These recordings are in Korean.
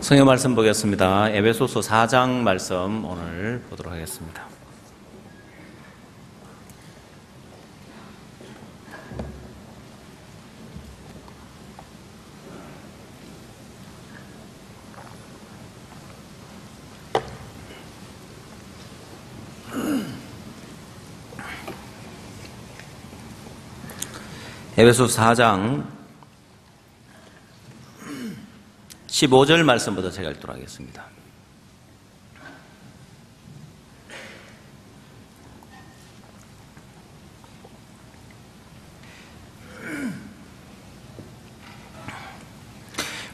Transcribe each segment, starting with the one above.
성경 말씀 보겠습니다. 에베소서 4장 말씀 오늘 보도록 하겠습니다. 에베소서 4장 15절 말씀부터 제가 읽도록 하겠습니다.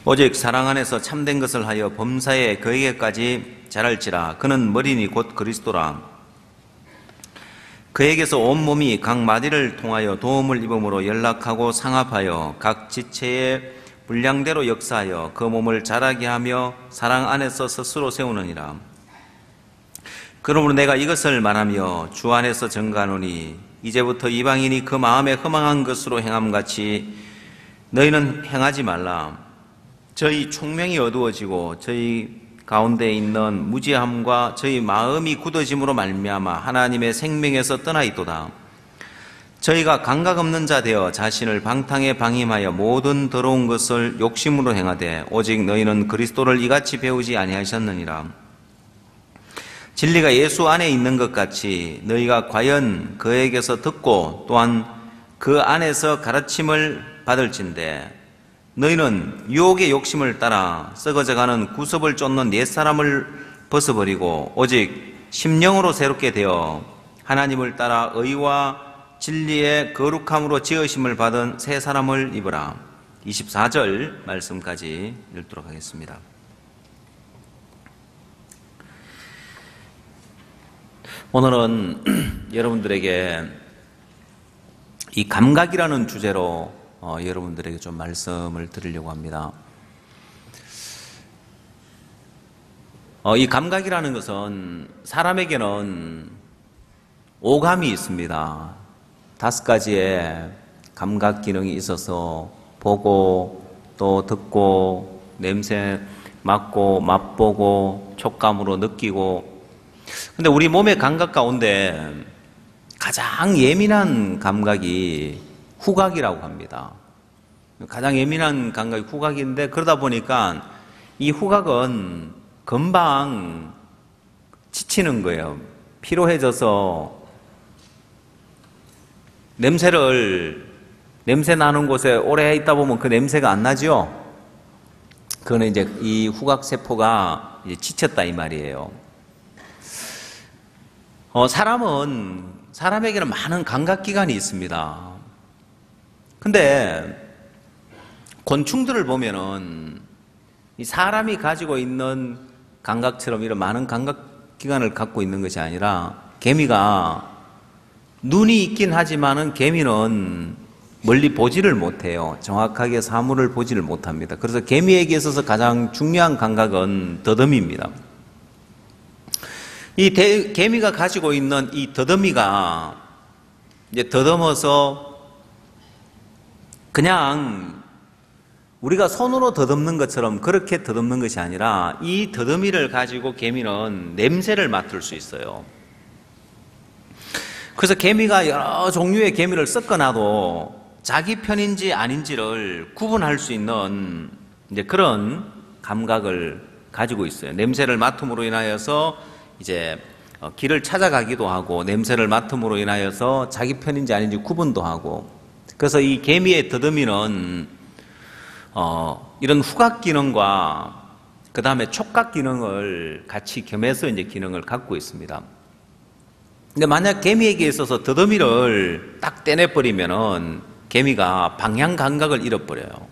오직 사랑 안에서 참된 것을 하여 범사에 그에게까지 자랄지라. 그는 머리니 곧 그리스도라. 그에게서 온 몸이 각 마디를 통하여 도움을 입음으로 연락하고 상합하여 각 지체의 분량대로 역사하여 그 몸을 자라게 하며 사랑 안에서 스스로 세우느니라. 그러므로 내가 이것을 말하며 주 안에서 증가하노니 이제부터 이방인이 그 마음에 허망한 것으로 행함같이 너희는 행하지 말라. 저희 총명이 어두워지고 저희 가운데 있는 무지함과 저희 마음이 굳어짐으로 말미암아 하나님의 생명에서 떠나 있도다. 저희가 감각 없는 자 되어 자신을 방탕에 방임하여 모든 더러운 것을 욕심으로 행하되 오직 너희는 그리스도를 이같이 배우지 아니하셨느니라. 진리가 예수 안에 있는 것 같이 너희가 과연 그에게서 듣고 또한 그 안에서 가르침을 받을진대. 너희는 유혹의 욕심을 따라 썩어져가는 구습을 쫓는 옛사람을 벗어버리고 오직 심령으로 새롭게 되어 하나님을 따라 의와 진리의 거룩함으로 지으심을 받은 새 사람을 입으라. 24절 말씀까지 읽도록 하겠습니다. 오늘은 여러분들에게 이 감각이라는 주제로 여러분들에게 좀 말씀을 드리려고 합니다. 이 감각이라는 것은 사람에게는 오감이 있습니다. 5가지의 감각 기능이 있어서 보고 또 듣고 냄새 맡고 맛보고 촉감으로 느끼고. 근데 우리 몸의 감각 가운데 가장 예민한 감각이 후각이라고 합니다. 가장 예민한 감각이 후각인데 그러다 보니까 이 후각은 금방 지치는 거예요. 피로해져서 냄새 나는 곳에 오래 있다 보면 그 냄새가 안 나죠? 그거는 이제 이 후각세포가 이제 지쳤다 이 말이에요. 사람에게는 많은 감각기관이 있습니다. 근데 곤충들을 보면은 이 사람이 가지고 있는 감각처럼 이런 많은 감각기관을 갖고 있는 것이 아니라 개미가 눈이 있긴 하지만은 개미는 멀리 보지를 못해요. 정확하게 사물을 보지를 못합니다. 그래서 개미에게 있어서 가장 중요한 감각은 더듬이입니다. 이 개미가 가지고 있는 이 더듬이가 이제 더듬어서 그냥 우리가 손으로 더듬는 것처럼 그렇게 더듬는 것이 아니라 이 더듬이를 가지고 개미는 냄새를 맡을 수 있어요. 그래서 개미가 여러 종류의 개미를 섞어놔도 자기 편인지 아닌지를 구분할 수 있는 이제 그런 감각을 가지고 있어요. 냄새를 맡음으로 인하여서 이제 길을 찾아가기도 하고 냄새를 맡음으로 인하여서 자기 편인지 아닌지 구분도 하고. 그래서 이 개미의 더듬이는 이런 후각 기능과 그 다음에 촉각 기능을 같이 겸해서 이제 기능을 갖고 있습니다. 근데 만약 개미에게 있어서 더듬이를 딱 떼내버리면은 개미가 방향 감각을 잃어버려요.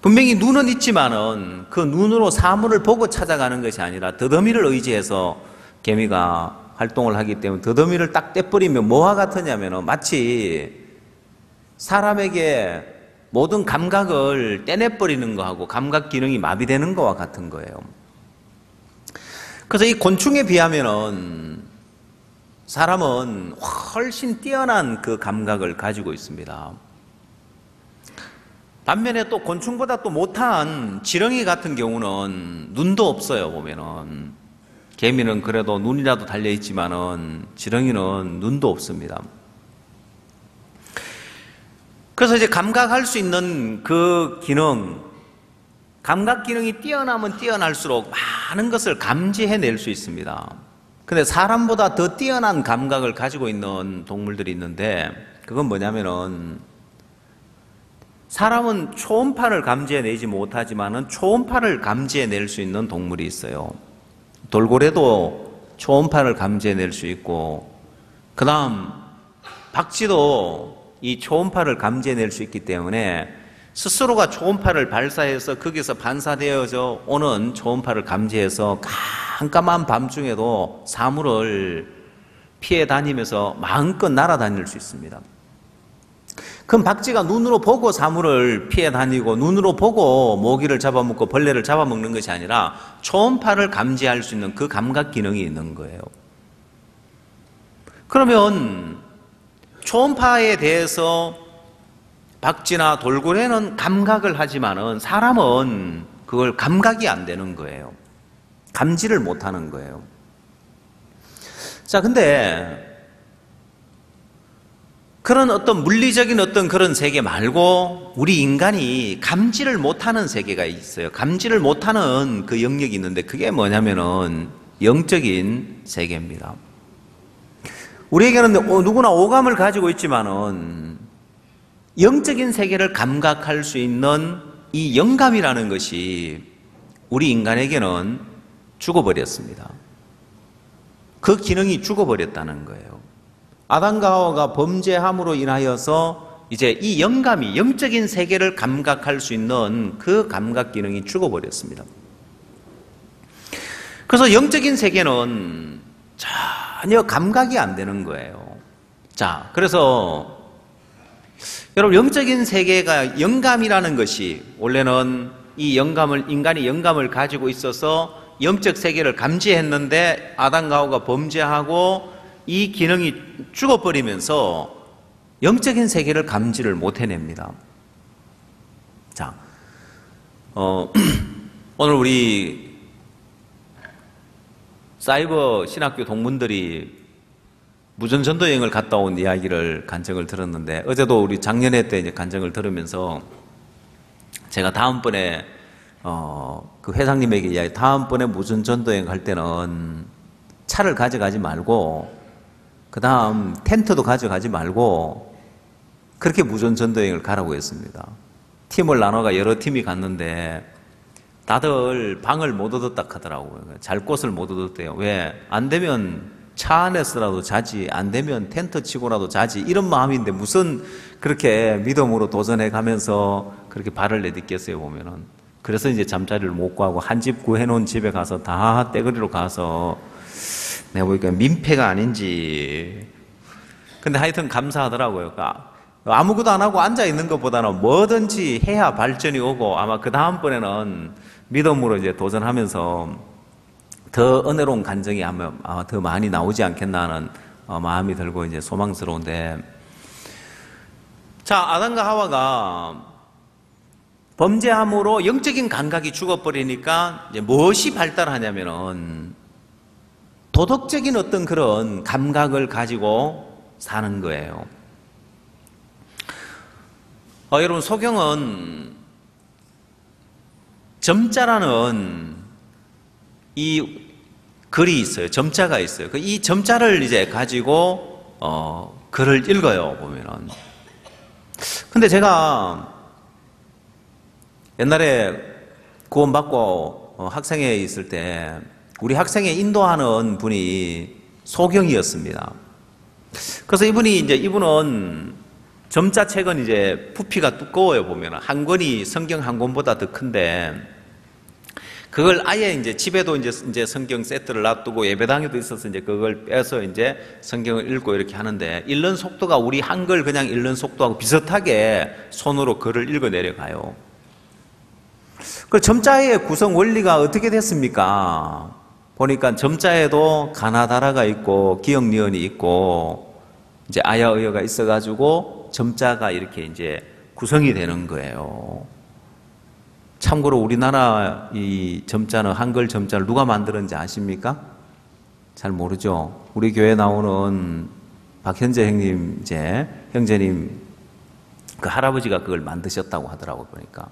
분명히 눈은 있지만은 그 눈으로 사물을 보고 찾아가는 것이 아니라 더듬이를 의지해서 개미가 활동을 하기 때문에 더듬이를 딱 떼버리면 뭐와 같으냐면은 마치 사람에게 모든 감각을 떼내버리는 거하고 감각 기능이 마비되는 거와 같은 거예요. 그래서 이 곤충에 비하면은 사람은 훨씬 뛰어난 그 감각을 가지고 있습니다. 반면에 또 곤충보다 또 못한 지렁이 같은 경우는 눈도 없어요. 보면은 개미는 그래도 눈이라도 달려 있지만은 지렁이는 눈도 없습니다. 그래서 이제 감각할 수 있는 그 기능, 감각 기능이 뛰어나면 뛰어날수록 많은 것을 감지해낼 수 있습니다. 근데 사람보다 더 뛰어난 감각을 가지고 있는 동물들이 있는데 그건 뭐냐면은 사람은 초음파를 감지해내지 못하지만은 초음파를 감지해낼 수 있는 동물이 있어요. 돌고래도 초음파를 감지해낼 수 있고 그 다음 박쥐도 이 초음파를 감지해낼 수 있기 때문에 스스로가 초음파를 발사해서 거기서 반사되어져 오는 초음파를 감지해서 깜깜한 밤중에도 사물을 피해 다니면서 마음껏 날아다닐 수 있습니다. 그럼 박쥐가 눈으로 보고 사물을 피해 다니고 눈으로 보고 모기를 잡아먹고 벌레를 잡아먹는 것이 아니라 초음파를 감지할 수 있는 그 감각 기능이 있는 거예요. 그러면 초음파에 대해서 박쥐나 돌고래는 감각을 하지만은 사람은 그걸 감각이 안 되는 거예요. 감지를 못 하는 거예요. 자, 근데 그런 어떤 물리적인 어떤 그런 세계 말고 우리 인간이 감지를 못하는 세계가 있어요. 감지를 못하는 그 영역이 있는데 그게 뭐냐면은 영적인 세계입니다. 우리에게는 누구나 오감을 가지고 있지만은 영적인 세계를 감각할 수 있는 이 영감이라는 것이 우리 인간에게는 죽어버렸습니다. 그 기능이 죽어버렸다는 거예요. 아담과 하와가 범죄함으로 인하여서 이제 이 영감이 영적인 세계를 감각할 수 있는 그 감각 기능이 죽어버렸습니다. 그래서 영적인 세계는 전혀 감각이 안 되는 거예요. 자, 그래서 여러분 영적인 세계가 영감이라는 것이 원래는 이 영감을 인간이 영감을 가지고 있어서 영적 세계를 감지했는데 아담과 하와가 범죄하고 이 기능이 죽어버리면서 영적인 세계를 감지를 못 해냅니다. 자, 오늘 우리 사이버 신학교 동문들이 무전전도 여행을 갔다 온 이야기를 간증을 들었는데 어제도 우리 작년회 때 이제 간증을 들으면서 제가 다음번에 그 회장님에게 이야기 다음번에 무전전도 여행 갈 때는 차를 가져가지 말고 그 다음 텐트도 가져가지 말고 그렇게 무전전도여행을 가라고 했습니다. 팀을 나눠가 여러 팀이 갔는데 다들 방을 못 얻었다 하더라고요. 잘 곳을 못 얻었대요. 왜? 안 되면 차 안에서라도 자지, 안 되면 텐트 치고라도 자지, 이런 마음인데 무슨 그렇게 믿음으로 도전해 가면서 그렇게 발을 내딛겠어요, 보면은. 그래서 이제 잠자리를 못 구하고 한 집 구해놓은 집에 가서 다 떼거리로 가서 내가 보니까 민폐가 아닌지. 근데 하여튼 감사하더라고요. 아무것도 안 하고 앉아있는 것보다는 뭐든지 해야 발전이 오고 아마 그 다음번에는 믿음으로 이제 도전하면서 더 은혜로운 간증이 아마 더 많이 나오지 않겠나 하는 마음이 들고 이제 소망스러운데. 자, 아담과 하와가 범죄함으로 영적인 감각이 죽어버리니까 이제 무엇이 발달하냐면은 도덕적인 어떤 그런 감각을 가지고 사는 거예요. 여러분, 소경은 점자라는 이 글이 있어요. 점자가 있어요. 이 점자를 이제 가지고 글을 읽어요, 보면은. 근데 제가 옛날에 구원받고 학생회에 있을 때 우리 학생회 인도하는 분이 소경이었습니다. 그래서 이분은 점자책은 이제 부피가 두꺼워요, 보면. 한 권이 성경 한 권보다 더 큰데, 그걸 아예 이제 집에도 이제 성경 세트를 놔두고 예배당에도 있어서 이제 그걸 빼서 이제 성경을 읽고 이렇게 하는데, 읽는 속도가 우리 한글 그냥 읽는 속도하고 비슷하게 손으로 글을 읽어 내려가요. 그 점자의 구성 원리가 어떻게 됐습니까? 보니까 점자에도 가나다라가 있고 기역니은이 있고 이제 아야의어가 있어가지고 점자가 이렇게 이제 구성이 되는 거예요. 참고로 우리나라 이 점자는 한글 점자를 누가 만들었는지 아십니까? 잘 모르죠. 우리 교회 나오는 박현재 형제님 그 할아버지가 그걸 만드셨다고 하더라고요, 보니까.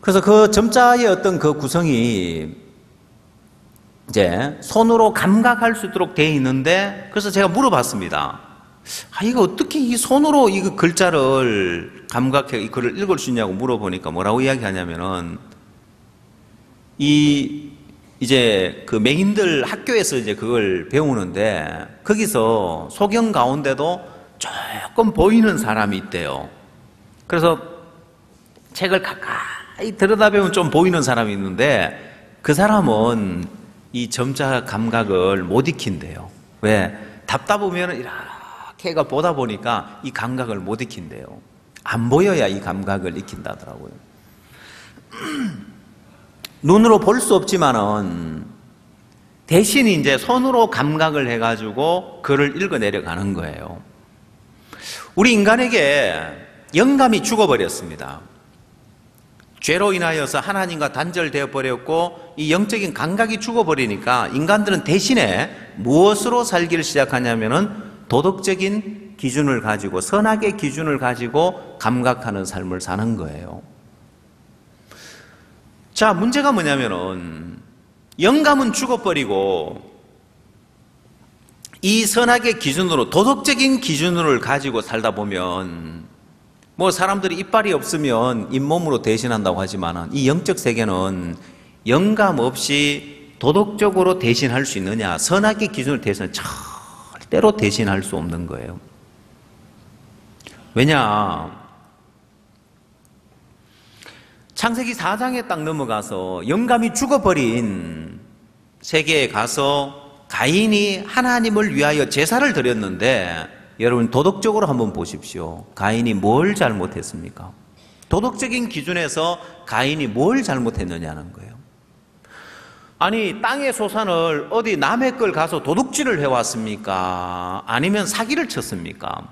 그래서 그 점자의 어떤 그 구성이 이제 손으로 감각할 수 있도록 되어 있는데, 그래서 제가 물어봤습니다. 이거 어떻게 이 손으로 이 글자를 감각해 이 글을 읽을 수 있냐고 물어보니까 뭐라고 이야기하냐면은, 이제 그 맹인들 학교에서 이제 그걸 배우는데, 거기서 소경 가운데도 조금 보이는 사람이 있대요. 그래서 책을 가까이 들여다보면 좀 보이는 사람이 있는데, 그 사람은 이 점자 감각을 못 익힌대요. 왜? 답답하면 이렇게가 보다 보니까 이 감각을 못 익힌대요. 안 보여야 이 감각을 익힌다더라고요. 눈으로 볼 수 없지만은 대신 이제 손으로 감각을 해가지고 글을 읽어 내려가는 거예요. 우리 인간에게 영감이 죽어버렸습니다. 죄로 인하여서 하나님과 단절되어 버렸고, 이 영적인 감각이 죽어버리니까 인간들은 대신에 무엇으로 살기를 시작하냐면은 도덕적인 기준을 가지고, 선악의 기준을 가지고 감각하는 삶을 사는 거예요. 자, 문제가 뭐냐면은 영감은 죽어버리고 이 선악의 기준으로, 도덕적인 기준을 가지고 살다 보면, 뭐 사람들이 이빨이 없으면 잇몸으로 대신한다고 하지만 이 영적 세계는 영감 없이 도덕적으로 대신할 수 있느냐, 선악의 기준을 대신은 절대로 대신할 수 없는 거예요. 왜냐, 창세기 4장에 딱 넘어가서 영감이 죽어버린 세계에 가서 가인이 하나님을 위하여 제사를 드렸는데, 여러분 도덕적으로 한번 보십시오. 가인이 뭘 잘못했습니까? 도덕적인 기준에서 가인이 뭘 잘못했느냐는 거예요. 아니, 땅의 소산을 어디 남의 걸 가서 도둑질을 해왔습니까? 아니면 사기를 쳤습니까?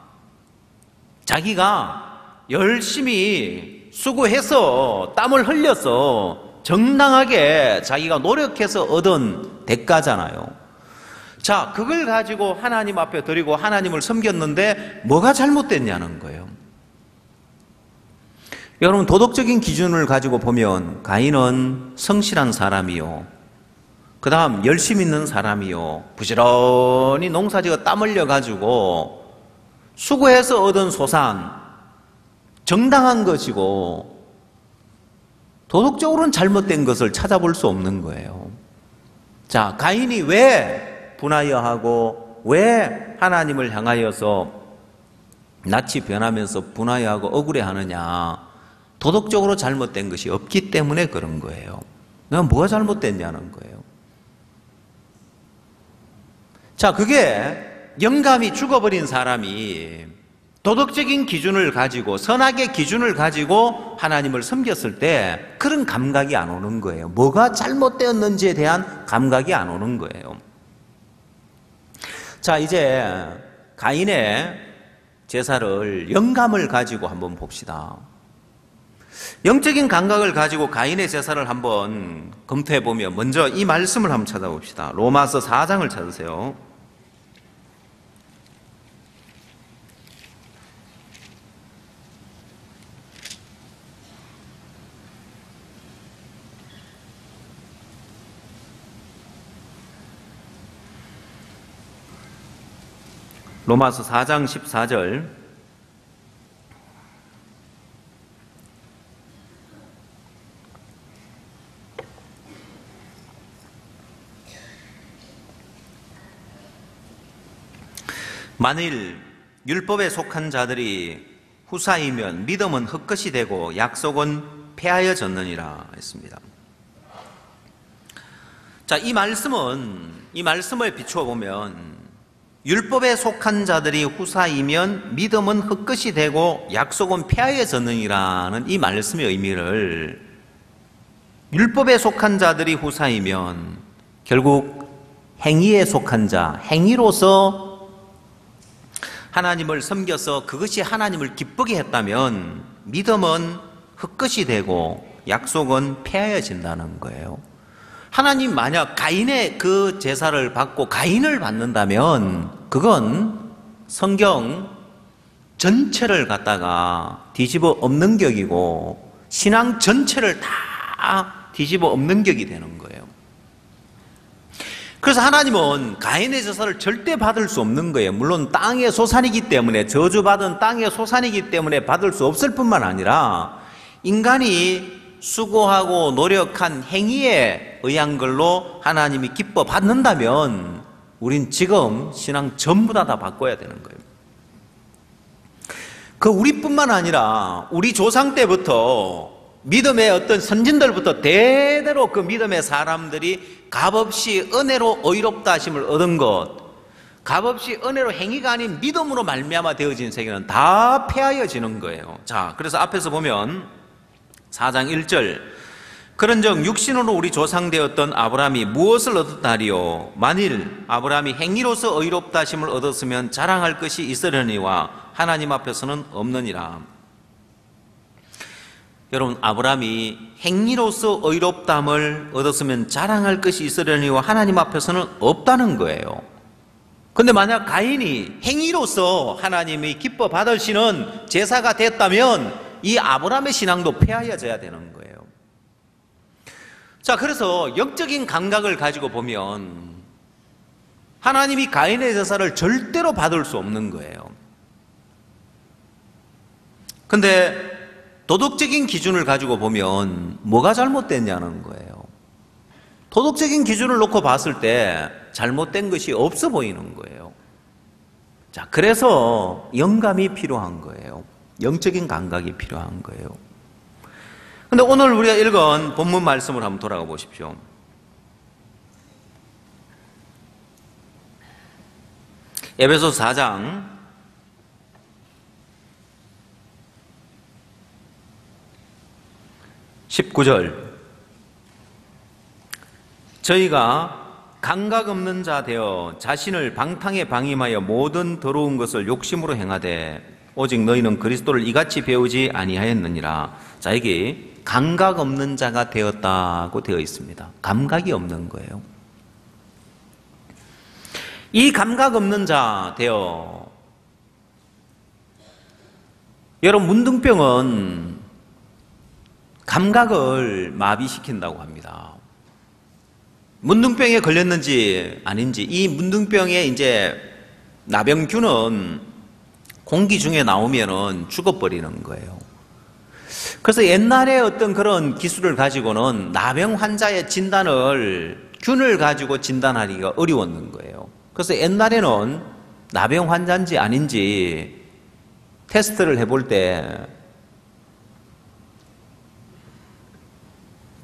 자기가 열심히 수고해서 땀을 흘려서 정당하게 자기가 노력해서 얻은 대가잖아요. 자, 그걸 가지고 하나님 앞에 드리고 하나님을 섬겼는데 뭐가 잘못됐냐는 거예요. 여러분, 도덕적인 기준을 가지고 보면 가인은 성실한 사람이요, 그 다음 열심 있는 사람이요, 부지런히 농사지어 땀 흘려가지고 수고해서 얻은 소산, 정당한 것이고, 도덕적으로는 잘못된 것을 찾아볼 수 없는 거예요. 자, 가인이 왜 분하여 하고 왜 하나님을 향하여서 낯이 변하면서 분하여 하고 억울해 하느냐? 도덕적으로 잘못된 것이 없기 때문에 그런 거예요. 내가 뭐가 잘못됐냐는 거예요. 자, 그게 영감이 죽어버린 사람이 도덕적인 기준을 가지고, 선악의 기준을 가지고 하나님을 섬겼을 때 그런 감각이 안 오는 거예요. 뭐가 잘못되었는지에 대한 감각이 안 오는 거예요. 자, 이제 가인의 제사를 영감을 가지고 한번 봅시다. 영적인 감각을 가지고 가인의 제사를 한번 검토해 보면, 먼저 이 말씀을 한번 찾아봅시다. 로마서 4장을 찾으세요. 로마서 4장 14절. 만일 율법에 속한 자들이 후사이면 믿음은 헛것이 되고 약속은 폐하여졌느니라 했습니다. 자, 이 말씀을 비추어 보면, 율법에 속한 자들이 후사이면 믿음은 헛것이 되고 약속은 폐하여졌느니라는 이 말씀의 의미를, 율법에 속한 자들이 후사이면 결국 행위에 속한 자, 행위로서 하나님을 섬겨서 그것이 하나님을 기쁘게 했다면 믿음은 헛것이 되고 약속은 폐하여진다는 거예요. 하나님 만약 가인의 그 제사를 받고 가인을 받는다면 그건 성경 전체를 갖다가 뒤집어 엎는 격이고 신앙 전체를 다 뒤집어 엎는 격이 되는 거예요. 그래서 하나님은 가인의 제사를 절대 받을 수 없는 거예요. 물론 땅의 소산이기 때문에, 저주받은 땅의 소산이기 때문에 받을 수 없을 뿐만 아니라 인간이 수고하고 노력한 행위에 의한 걸로 하나님이 기뻐 받는다면 우린 지금 신앙 전부 다 바꿔야 되는 거예요. 그 우리뿐만 아니라 우리 조상 때부터 믿음의 어떤 선진들부터 대대로 그 믿음의 사람들이 값없이 은혜로 의롭다 하심을 얻은 것, 값없이 은혜로 행위가 아닌 믿음으로 말미암아 되어진 세계는 다 폐하여지는 거예요. 자, 그래서 앞에서 보면 4장 1절, 그런즉 육신으로 우리 조상 되었던 아브라함이 무엇을 얻었다 하리요? 만일 아브라함이 행위로서 의롭다 하심을 얻었으면 자랑할 것이 있으려니와 하나님 앞에서는 없느니라. 여러분, 아브라함이 행위로서 의롭다함을 얻었으면 자랑할 것이 있으려니와 하나님 앞에서는 없다는 거예요. 근데 만약 가인이 행위로서 하나님이 기뻐 받으시는 제사가 됐다면 이 아브라함의 신앙도 폐하여져야 되는 거예요. 자, 그래서 영적인 감각을 가지고 보면 하나님이 가인의 제사를 절대로 받을 수 없는 거예요. 근데 도덕적인 기준을 가지고 보면 뭐가 잘못됐냐는 거예요. 도덕적인 기준을 놓고 봤을 때 잘못된 것이 없어 보이는 거예요. 자, 그래서 영감이 필요한 거예요. 영적인 감각이 필요한 거예요. 근데 오늘 우리가 읽은 본문 말씀을 한번 돌아가 보십시오. 에베소서 4장 19절, 저희가 감각 없는 자 되어 자신을 방탕에 방임하여 모든 더러운 것을 욕심으로 행하되 오직 너희는 그리스도를 이같이 배우지 아니하였느니라. 자, 여기 감각 없는 자가 되었다고 되어 있습니다. 감각이 없는 거예요. 이 감각 없는 자 되어, 여러분, 문둥병은 감각을 마비시킨다고 합니다. 문둥병에 걸렸는지 아닌지, 이 문둥병의 이제 나병균은 공기 중에 나오면은 죽어버리는 거예요. 그래서 옛날에 어떤 그런 기술을 가지고는 나병 환자의 진단을 균을 가지고 진단하기가 어려웠는 거예요. 그래서 옛날에는 나병 환자인지 아닌지 테스트를 해볼 때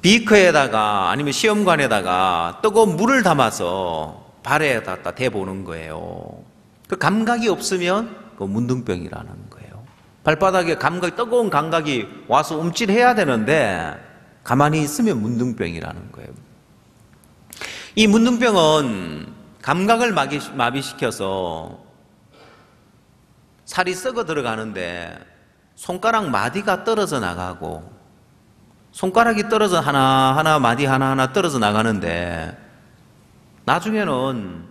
비커에다가 아니면 시험관에다가 뜨거운 물을 담아서 발에 갖다 대보는 거예요. 그 감각이 없으면 그 문둥병이라는 거예요. 발바닥에 감각이, 뜨거운 감각이 와서 움찔해야 되는데 가만히 있으면 문둥병이라는 거예요. 이 문둥병은 감각을 마비시켜서 살이 썩어 들어가는데 손가락 마디가 떨어져 나가고, 손가락이 떨어져 하나하나, 마디 하나하나 떨어져 나가는데 나중에는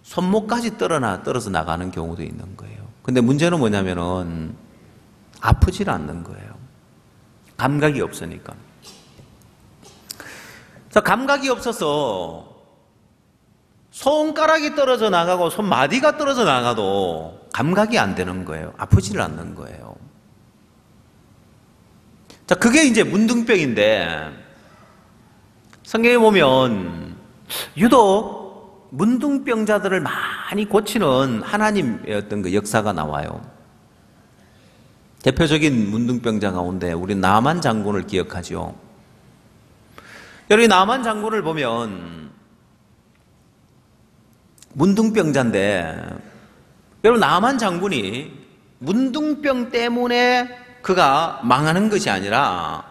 손목까지 떨어져 나가는 경우도 있는 거예요. 근데 문제는 뭐냐면은 아프질 않는 거예요. 감각이 없으니까. 자, 감각이 없어서 손가락이 떨어져 나가고 손마디가 떨어져 나가도 감각이 안 되는 거예요. 아프질 않는 거예요. 자, 그게 이제 문둥병인데, 성경에 보면 유독 문둥병자들을 많이 고치는 하나님의 어떤 그 역사가 나와요. 대표적인 문둥병자 가운데 우리 나만 장군을 기억하죠. 여러분, 나만 장군을 보면 문둥병자인데, 여러분, 나만 장군이 문둥병 때문에 그가 망하는 것이 아니라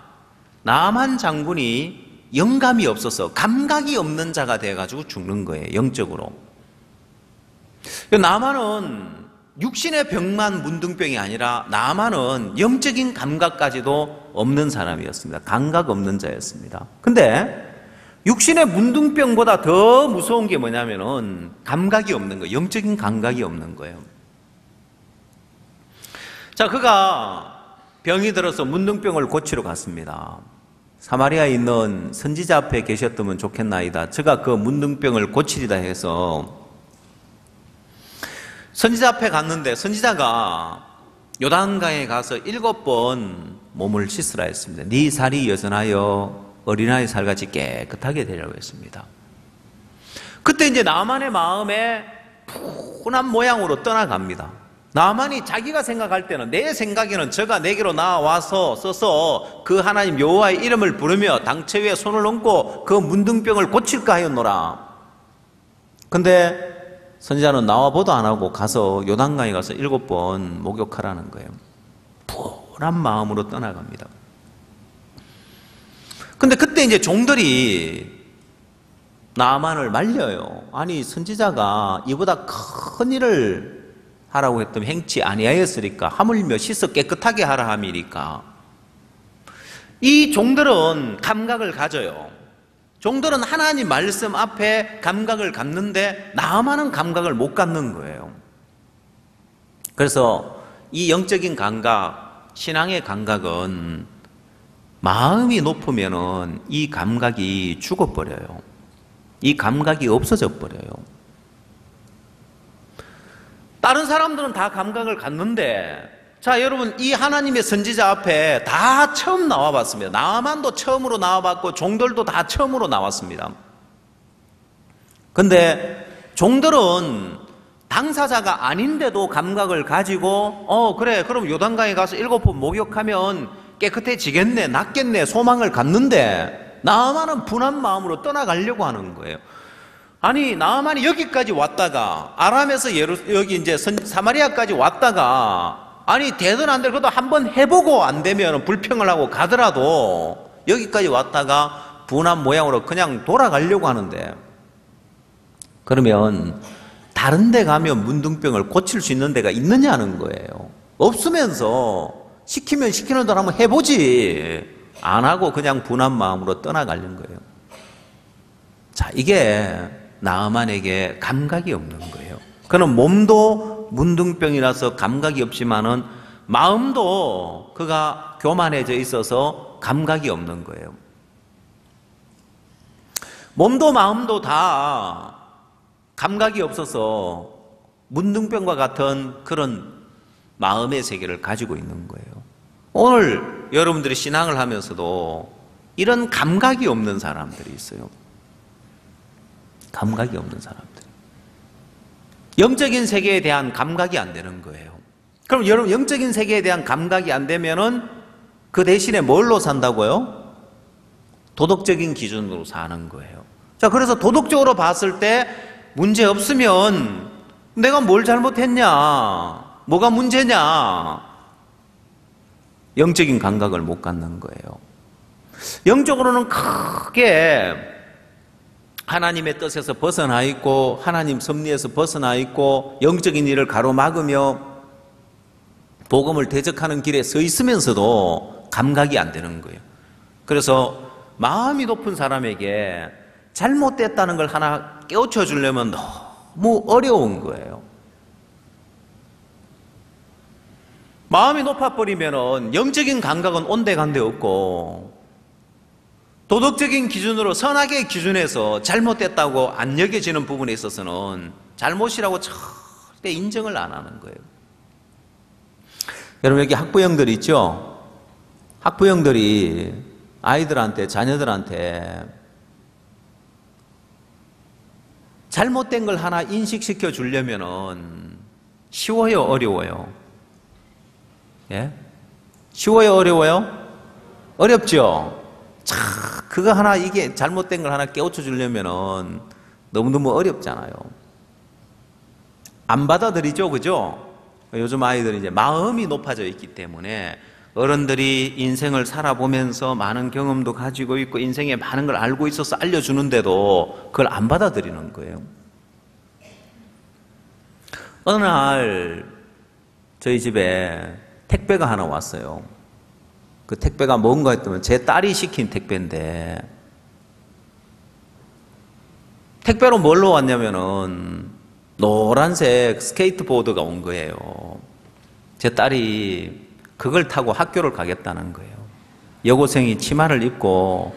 나만 장군이 영감이 없어서 감각이 없는 자가 돼가지고 죽는 거예요. 영적으로. 나만은 육신의 병만 문둥병이 아니라 나만은 영적인 감각까지도 없는 사람이었습니다. 감각 없는 자였습니다. 근데 육신의 문둥병보다 더 무서운 게 뭐냐면은 감각이 없는 거예요. 영적인 감각이 없는 거예요. 자, 그가 병이 들어서 문둥병을 고치러 갔습니다. 사마리아에 있는 선지자 앞에 계셨다면 좋겠나이다. 저가 그 문둥병을 고치리다 해서 선지자 앞에 갔는데 선지자가 요단강에 가서 7번 몸을 씻으라 했습니다. 네 살이 여전하여 어린아이 살같이 깨끗하게 되라고 했습니다. 그때 이제 나만의 마음에 푸근한 모양으로 떠나갑니다. 나만이 자기가 생각할 때는, 내 생각에는 저가 내게로 나와서 써서 그 하나님 여호와의 이름을 부르며 당체 위에 손을 얹고 그 문둥병을 고칠까 하였노라. 근데 선지자는 나와 보도 안 하고 가서 요단강에 가서 7번 목욕하라는 거예요. 푸근한 마음으로 떠나갑니다. 근데 그때 이제 종들이 나만을 말려요. 아니, 선지자가 이보다 큰 일을 하라고 했더니 행치 아니하였으리까 하물며 씻어 깨끗하게 하라 함이니까. 이 종들은 감각을 가져요. 종들은 하나님 말씀 앞에 감각을 갖는데 나만은 감각을 못 갖는 거예요. 그래서 이 영적인 감각, 신앙의 감각은 마음이 높으면은 이 감각이 죽어버려요. 이 감각이 없어져 버려요. 다른 사람들은 다 감각을 갖는데, 자, 여러분, 이 하나님의 선지자 앞에 다 처음 나와봤습니다. 나만도 처음으로 나와봤고 종들도 다 처음으로 나왔습니다. 근데 종들은 당사자가 아닌데도 감각을 가지고 그래, 그럼 요단강에 가서 7번 목욕하면 깨끗해지겠네, 낫겠네, 소망을 갖는데 나만은 분한 마음으로 떠나가려고 하는 거예요. 아니, 나만이 여기까지 왔다가 아람에서 여기 이제 사마리아까지 왔다가, 아니 되든 안 되든 한번 해보고 안 되면 불평을 하고 가더라도 여기까지 왔다가 분한 모양으로 그냥 돌아가려고 하는데, 그러면 다른 데 가면 문둥병을 고칠 수 있는 데가 있느냐는 거예요. 없으면서 시키면 시키는 대로 한번 해보지 안 하고 그냥 분한 마음으로 떠나가려는 거예요. 자, 이게 나아만에게 감각이 없는 거예요. 그는 몸도 문둥병이라서 감각이 없지만은 마음도 그가 교만해져 있어서 감각이 없는 거예요. 몸도 마음도 다 감각이 없어서 문둥병과 같은 그런 마음의 세계를 가지고 있는 거예요. 오늘 여러분들이 신앙을 하면서도 이런 감각이 없는 사람들이 있어요. 감각이 없는 사람들. 영적인 세계에 대한 감각이 안 되는 거예요. 그럼 여러분, 영적인 세계에 대한 감각이 안 되면은 그 대신에 뭘로 산다고요? 도덕적인 기준으로 사는 거예요. 자, 그래서 도덕적으로 봤을 때 문제 없으면 내가 뭘 잘못했냐? 뭐가 문제냐? 영적인 감각을 못 갖는 거예요. 영적으로는 크게 하나님의 뜻에서 벗어나 있고 하나님 섭리에서 벗어나 있고 영적인 일을 가로막으며 복음을 대적하는 길에 서 있으면서도 감각이 안 되는 거예요. 그래서 마음이 높은 사람에게 잘못됐다는 걸 하나 깨우쳐 주려면 너무 어려운 거예요. 마음이 높아버리면 영적인 감각은 온데간데 없고 도덕적인 기준으로, 선악의 기준에서 잘못됐다고 안 여겨지는 부분에 있어서는 잘못이라고 절대 인정을 안 하는 거예요. 여러분, 여기 학부형들 있죠? 학부형들이 아이들한테, 자녀들한테 잘못된 걸 하나 인식시켜 주려면은 쉬워요, 어려워요? 예? 쉬워요, 어려워요? 어렵죠? 그거 하나, 이게 잘못된 걸 하나 깨우쳐 주려면은 너무너무 어렵잖아요. 안 받아들이죠, 그죠? 요즘 아이들이 이제 마음이 높아져 있기 때문에 어른들이 인생을 살아보면서 많은 경험도 가지고 있고 인생에 많은 걸 알고 있어서 알려주는데도 그걸 안 받아들이는 거예요. 어느 날 저희 집에 택배가 하나 왔어요. 그 택배가 뭔가 했더니 제 딸이 시킨 택배인데, 택배로 뭘로 왔냐면은 노란색 스케이트보드가 온 거예요. 제 딸이 그걸 타고 학교를 가겠다는 거예요. 여고생이 치마를 입고,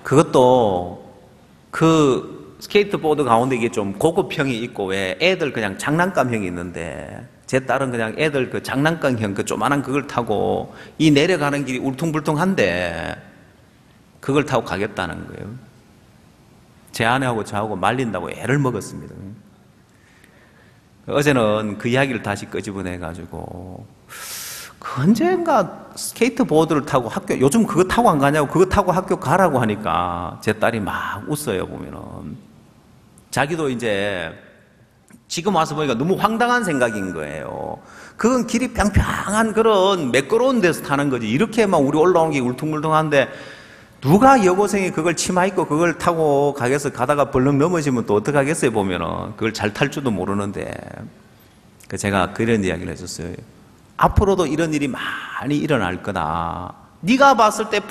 그것도 그 스케이트보드 가운데 이게 좀 고급형이 있고, 왜 애들 그냥 장난감형이 있는데, 제 딸은 그냥 애들 그 장난감형 그 조만한 그걸 타고 이 내려가는 길이 울퉁불퉁한데 그걸 타고 가겠다는 거예요. 제 아내하고 저하고 말린다고 애를 먹었습니다. 어제는 그 이야기를 다시 끄집어내가지고, 그 언젠가 스케이트보드를 타고 학교, 요즘 그거 타고 안 가냐고, 그거 타고 학교 가라고 하니까 제 딸이 막 웃어요, 보면은. 자기도 이제 지금 와서 보니까 너무 황당한 생각인 거예요. 그건 길이 평평한 그런 매끄러운 데서 타는 거지. 이렇게 막 우리 올라온 게 울퉁불퉁한데 누가 여고생이 그걸 치마 입고 그걸 타고 가겠어. 가다가 벌렁 넘어지면 또 어떡하겠어요, 보면은. 그걸 잘 탈 줄도 모르는데. 제가 그런 이야기를 해줬어요. 앞으로도 이런 일이 많이 일어날 거다. 네가 봤을 때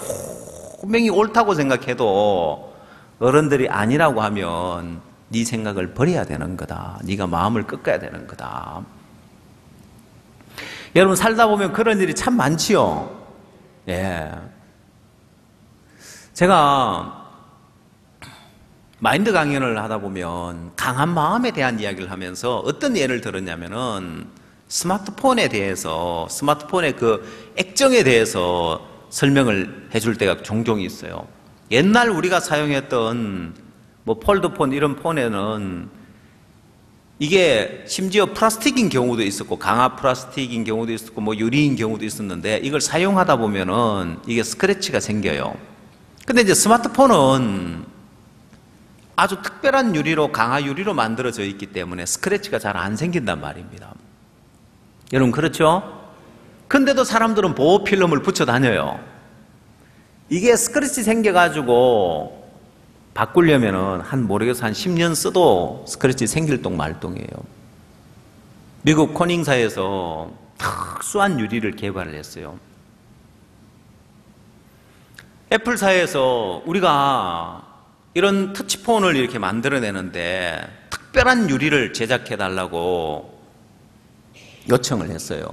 분명히 옳다고 생각해도 어른들이 아니라고 하면 네 생각을 버려야 되는 거다. 네가 마음을 꺾어야 되는 거다. 여러분, 살다 보면 그런 일이 참 많지요. 예. 제가 마인드 강연을 하다 보면 강한 마음에 대한 이야기를 하면서 어떤 예를 들었냐면은 스마트폰에 대해서, 스마트폰의 그 액정에 대해서 설명을 해줄 때가 종종 있어요. 옛날 우리가 사용했던 뭐 폴드폰 이런 폰에는 이게 심지어 플라스틱인 경우도 있었고, 강화 플라스틱인 경우도 있었고, 뭐 유리인 경우도 있었는데, 이걸 사용하다 보면은 이게 스크래치가 생겨요. 근데 이제 스마트폰은 아주 특별한 유리로, 강화 유리로 만들어져 있기 때문에 스크래치가 잘 안 생긴단 말입니다. 여러분, 그렇죠? 근데도 사람들은 보호 필름을 붙여 다녀요. 이게 스크래치 생겨가지고 바꾸려면은 모르겠어 한 10년 써도 스크래치 생길 똥 말똥이에요. 미국 코닝사에서 특수한 유리를 개발을 했어요. 애플사에서 우리가 이런 터치폰을 이렇게 만들어내는데 특별한 유리를 제작해달라고 요청을 했어요.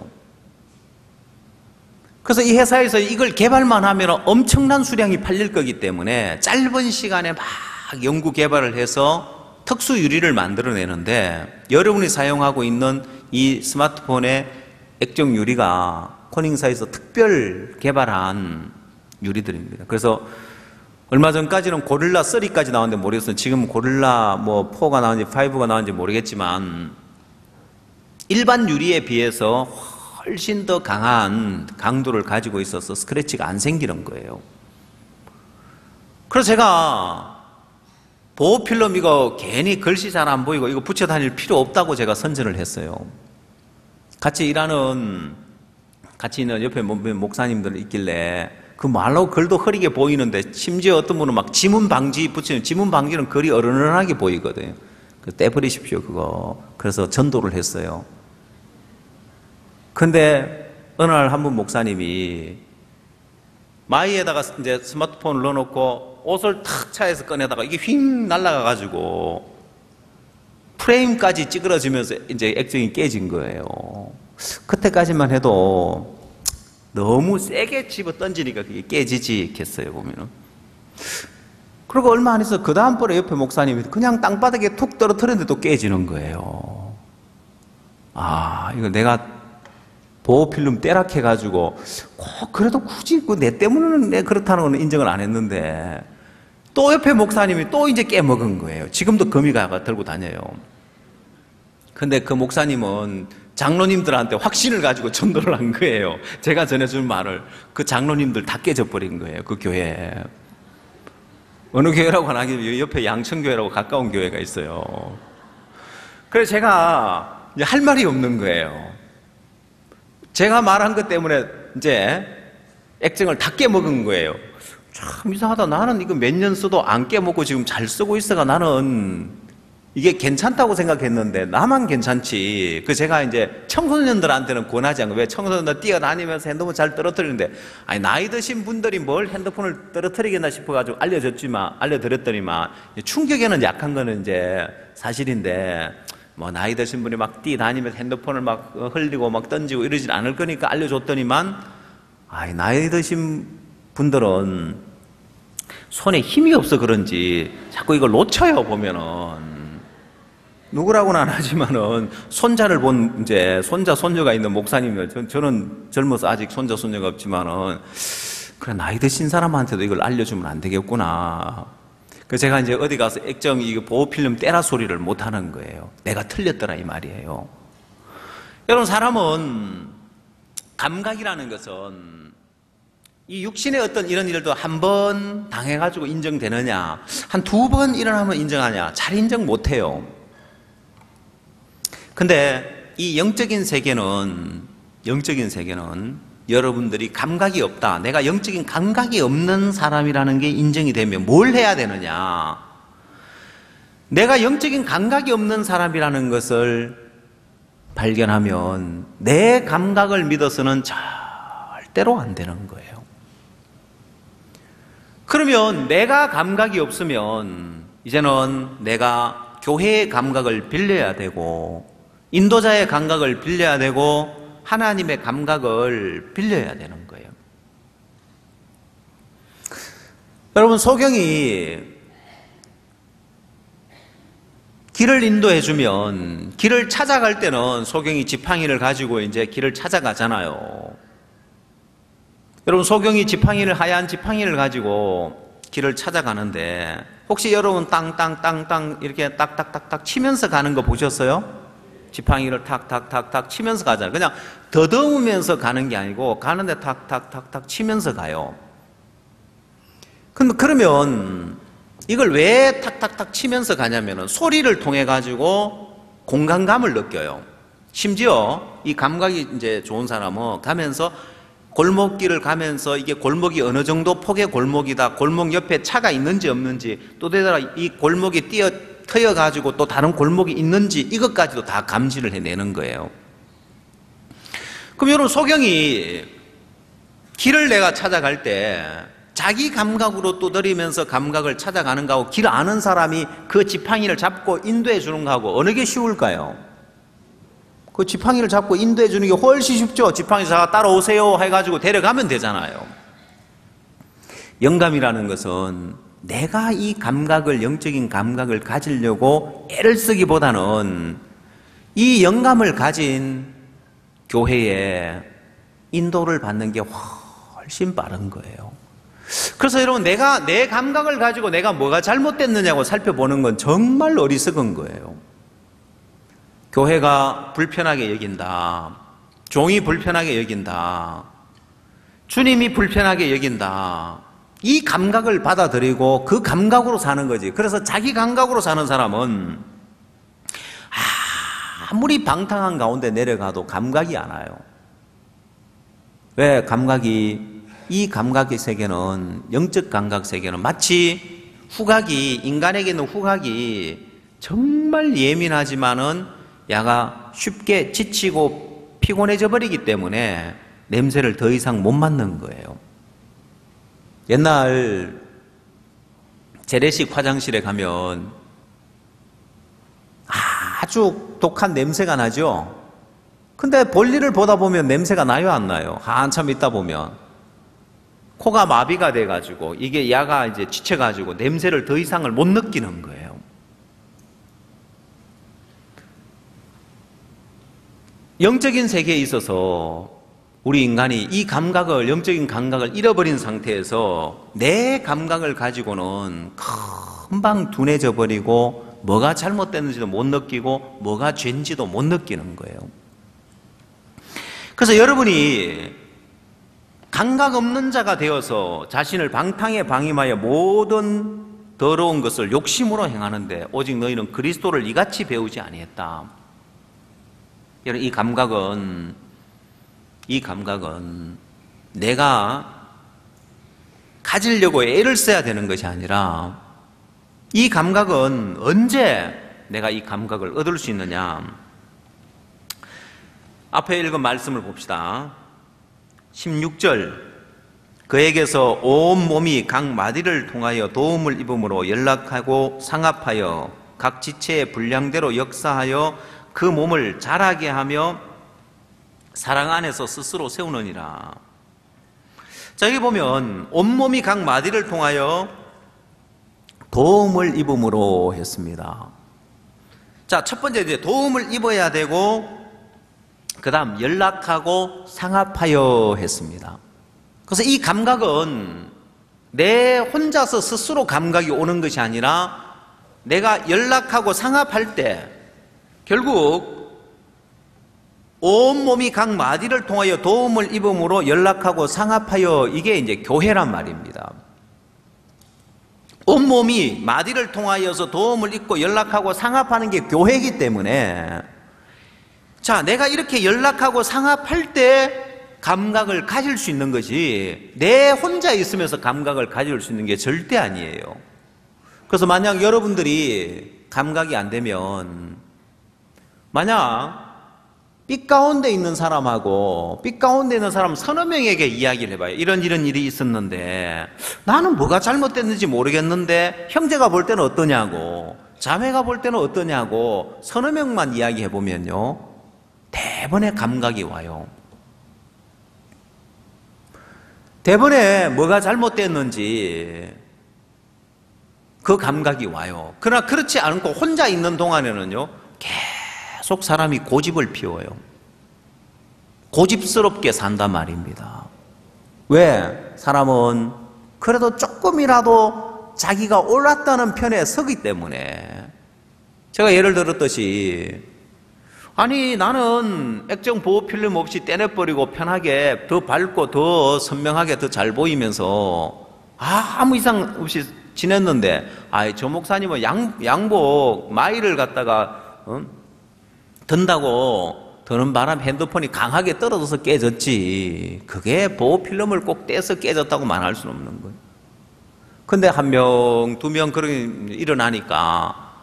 그래서 이 회사에서 이걸 개발만 하면 엄청난 수량이 팔릴 거기 때문에 짧은 시간에 막 연구 개발을 해서 특수 유리를 만들어내는데, 여러분이 사용하고 있는 이 스마트폰의 액정 유리가 코닝사에서 특별 개발한 유리들입니다. 그래서 얼마 전까지는 고릴라 3까지 나왔는데 모르겠어요. 지금 고릴라 뭐 4가 나왔는지 5가 나왔는지 모르겠지만 일반 유리에 비해서 훨씬 더 강한 강도를 가지고 있어서 스크래치가 안 생기는 거예요. 그래서 제가 보호필름 이거 괜히 글씨 잘 안 보이고 이거 붙여 다닐 필요 없다고 제가 선전을 했어요. 같이 있는 옆에 목사님들 있길래 그 말로 글도 흐리게 보이는데, 심지어 어떤 분은 막 지문 방지 붙이는, 지문 방지는 글이 어른어른하게 보이거든요. 떼버리십시오, 그거. 그래서 전도를 했어요. 근데 어느 날 한 분 목사님이 마이에다가 이제 스마트폰을 넣어놓고 옷을 탁 차에서 꺼내다가 이게 휙 날아가가지고 프레임까지 찌그러지면서 이제 액정이 깨진 거예요. 그때까지만 해도 너무 세게 집어 던지니까 그게 깨지겠어요, 보면은. 그리고 얼마 안 있어 그 다음번에 옆에 목사님이 그냥 땅바닥에 툭 떨어뜨렸는데 또 깨지는 거예요. 아, 이거 내가 보호필름 떼락해가지고 그래도 굳이 내 때문에는 내 그렇다는 건 인정을 안 했는데, 또 옆에 목사님이 또 이제 깨먹은 거예요. 지금도 거미가 들고 다녀요. 근데 그 목사님은 장로님들한테 확신을 가지고 전도를 한 거예요. 제가 전해준 말을 그 장로님들 다 깨져버린 거예요, 그 교회에. 어느 교회라고 하나, 옆에 양천교회라고 가까운 교회가 있어요. 그래서 제가 이제 할 말이 없는 거예요. 제가 말한 것 때문에 이제 액정을 다 깨먹은 거예요. 참 이상하다. 나는 이거 몇 년 써도 안 깨먹고 지금 잘 쓰고 있어가 나는 이게 괜찮다고 생각했는데 나만 괜찮지. 제가 이제 청소년들한테는 권하지 않고, 왜 청소년들 뛰어다니면서 핸드폰 잘 떨어뜨리는데, 아니 나이 드신 분들이 뭘 핸드폰을 떨어뜨리겠나 싶어가지고 알려드렸더니만 충격에는 약한 거는 이제 사실인데, 뭐 나이 드신 분이 막 뛰어다니면서 핸드폰을 막 흘리고 막 던지고 이러진 않을 거니까 알려줬더니만, 아이 나이 드신 분들은 손에 힘이 없어 그런지 자꾸 이걸 놓쳐요. 보면은 누구라고는 안 하지만은 손자를 본 이제 손자 손녀가 있는 목사님이면, 저는 젊어서 아직 손자 손녀가 없지만은, 그래 나이 드신 사람한테도 이걸 알려주면 안 되겠구나. 그래서 제가 이제 어디 가서 액정 이 보호필름 떼라 소리를 못 하는 거예요. 내가 틀렸더라 이 말이에요. 여러분, 사람은 감각이라는 것은 이 육신의 어떤 이런 일도 한 번 당해가지고 인정되느냐, 한 두 번 일어나면 인정하냐, 잘 인정 못해요. 근데 이 영적인 세계는 여러분들이 감각이 없다, 내가 영적인 감각이 없는 사람이라는 게 인정이 되면 뭘 해야 되느냐? 내가 영적인 감각이 없는 사람이라는 것을 발견하면 내 감각을 믿어서는 절대로 안 되는 거예요. 그러면 내가 감각이 없으면 이제는 내가 교회의 감각을 빌려야 되고, 인도자의 감각을 빌려야 되고, 하나님의 감각을 빌려야 되는 거예요. 여러분, 소경이 길을 인도해주면, 길을 찾아갈 때는 소경이 지팡이를 가지고 이제 길을 찾아가잖아요. 여러분, 소경이 하얀 지팡이를 가지고 길을 찾아가는데, 혹시 여러분 땅땅땅땅 이렇게 딱딱딱딱 치면서 가는 거 보셨어요? 지팡이를 탁탁탁탁 치면서 가잖아요. 그냥 더듬으면서 가는 게 아니고 가는데 탁탁탁탁 치면서 가요. 근데 그러면 이걸 왜 탁탁탁 치면서 가냐면은 소리를 통해 가지고 공간감을 느껴요. 심지어 이 감각이 이제 좋은 사람은 가면서 골목길을 가면서 이게 골목이 어느 정도 폭의 골목이다, 골목 옆에 차가 있는지 없는지, 또 되더라 이 골목이 트여가지고 또 다른 골목이 있는지 이것까지도 다 감지를 해내는 거예요. 그럼 여러분, 소경이 길을 내가 찾아갈 때 자기 감각으로 두드리면서 감각을 찾아가는 거하고 길 아는 사람이 그 지팡이를 잡고 인도해 주는 거하고 어느 게 쉬울까요? 그 지팡이를 잡고 인도해 주는 게 훨씬 쉽죠. 지팡이 잡아 따라오세요 해가지고 데려가면 되잖아요. 영감이라는 것은 내가 이 감각을, 영적인 감각을 가지려고 애를 쓰기보다는 이 영감을 가진 교회에 인도를 받는 게 훨씬 빠른 거예요. 그래서 여러분, 내가 내 감각을 가지고 내가 뭐가 잘못됐느냐고 살펴보는 건 정말 어리석은 거예요. 교회가 불편하게 여긴다, 종이 불편하게 여긴다, 주님이 불편하게 여긴다, 이 감각을 받아들이고 그 감각으로 사는 거지. 그래서 자기 감각으로 사는 사람은 아무리 방탕한 가운데 내려가도 감각이 안 와요. 왜? 이 감각의 세계는, 영적 감각 세계는 마치 인간에게 있는 후각이 정말 예민하지만은 야가 쉽게 지치고 피곤해져 버리기 때문에 냄새를 더 이상 못 맡는 거예요. 옛날 재래식 화장실에 가면 아주 독한 냄새가 나죠? 근데 볼일을 보다 보면 냄새가 나요, 안 나요? 한참 있다 보면 코가 마비가 돼가지고 이게 야가 이제 지쳐가지고 냄새를 더 이상을 못 느끼는 거예요. 영적인 세계에 있어서 우리 인간이 이 감각을, 영적인 감각을 잃어버린 상태에서 내 감각을 가지고는 금방 둔해져 버리고 뭐가 잘못됐는지도 못 느끼고 뭐가 죄인지도 못 느끼는 거예요. 그래서 여러분이 감각 없는 자가 되어서 자신을 방탕에 방임하여 모든 더러운 것을 욕심으로 행하는데 오직 너희는 그리스도를 이같이 배우지 아니했다. 여러분, 이 감각은 내가 가지려고 애를 써야 되는 것이 아니라, 이 감각은 언제 내가 이 감각을 얻을 수 있느냐? 앞에 읽은 말씀을 봅시다. 16절, 그에게서 온 몸이 각 마디를 통하여 도움을 입음으로 연락하고 상합하여 각 지체의 분량대로 역사하여 그 몸을 자라게 하며 사랑 안에서 스스로 세우느니라. 자, 여기 보면 온몸이 각 마디를 통하여 도움을 입음으로 했습니다. 자, 첫 번째 이제 도움을 입어야 되고, 그 다음 연락하고 상합하여 했습니다. 그래서 이 감각은 내 혼자서 스스로 감각이 오는 것이 아니라 내가 연락하고 상합할 때 결국 온몸이 각 마디를 통하여 도움을 입음으로 연락하고 상합하여, 이게 이제 교회란 말입니다. 온몸이 마디를 통하여서 도움을 입고 연락하고 상합하는 게 교회이기 때문에, 자, 내가 이렇게 연락하고 상합할 때 감각을 가질 수 있는 것이 내 혼자 있으면서 감각을 가질 수 있는 게 절대 아니에요. 그래서 만약 여러분들이 감각이 안 되면, 만약 빛 가운데 있는 사람하고 빛 가운데 있는 사람 서너 명에게 이야기를 해봐요. 이런 일이 있었는데 나는 뭐가 잘못됐는지 모르겠는데 형제가 볼 때는 어떠냐고, 자매가 볼 때는 어떠냐고 서너 명만 이야기해보면요, 대번에 감각이 와요. 대번에 뭐가 잘못됐는지 그 감각이 와요. 그러나 그렇지 않고 혼자 있는 동안에는요, 계속 사람이 고집을 피워요. 고집스럽게 산단 말입니다. 왜? 사람은 그래도 조금이라도 자기가 옳았다는 편에 서기 때문에. 제가 예를 들었듯이, 아니 나는 액정 보호 필름 없이 떼내버리고 편하게 더 밝고 더 선명하게 더 잘 보이면서 아무 이상 없이 지냈는데, 저 목사님은 양복 마일을 갖다가 든다고 드는 바람 핸드폰이 강하게 떨어져서 깨졌지, 그게 보호 필름을 꼭 떼서 깨졌다고 말할 수는 없는 거예요. 근데 한 명, 두 명 그런 일어나니까,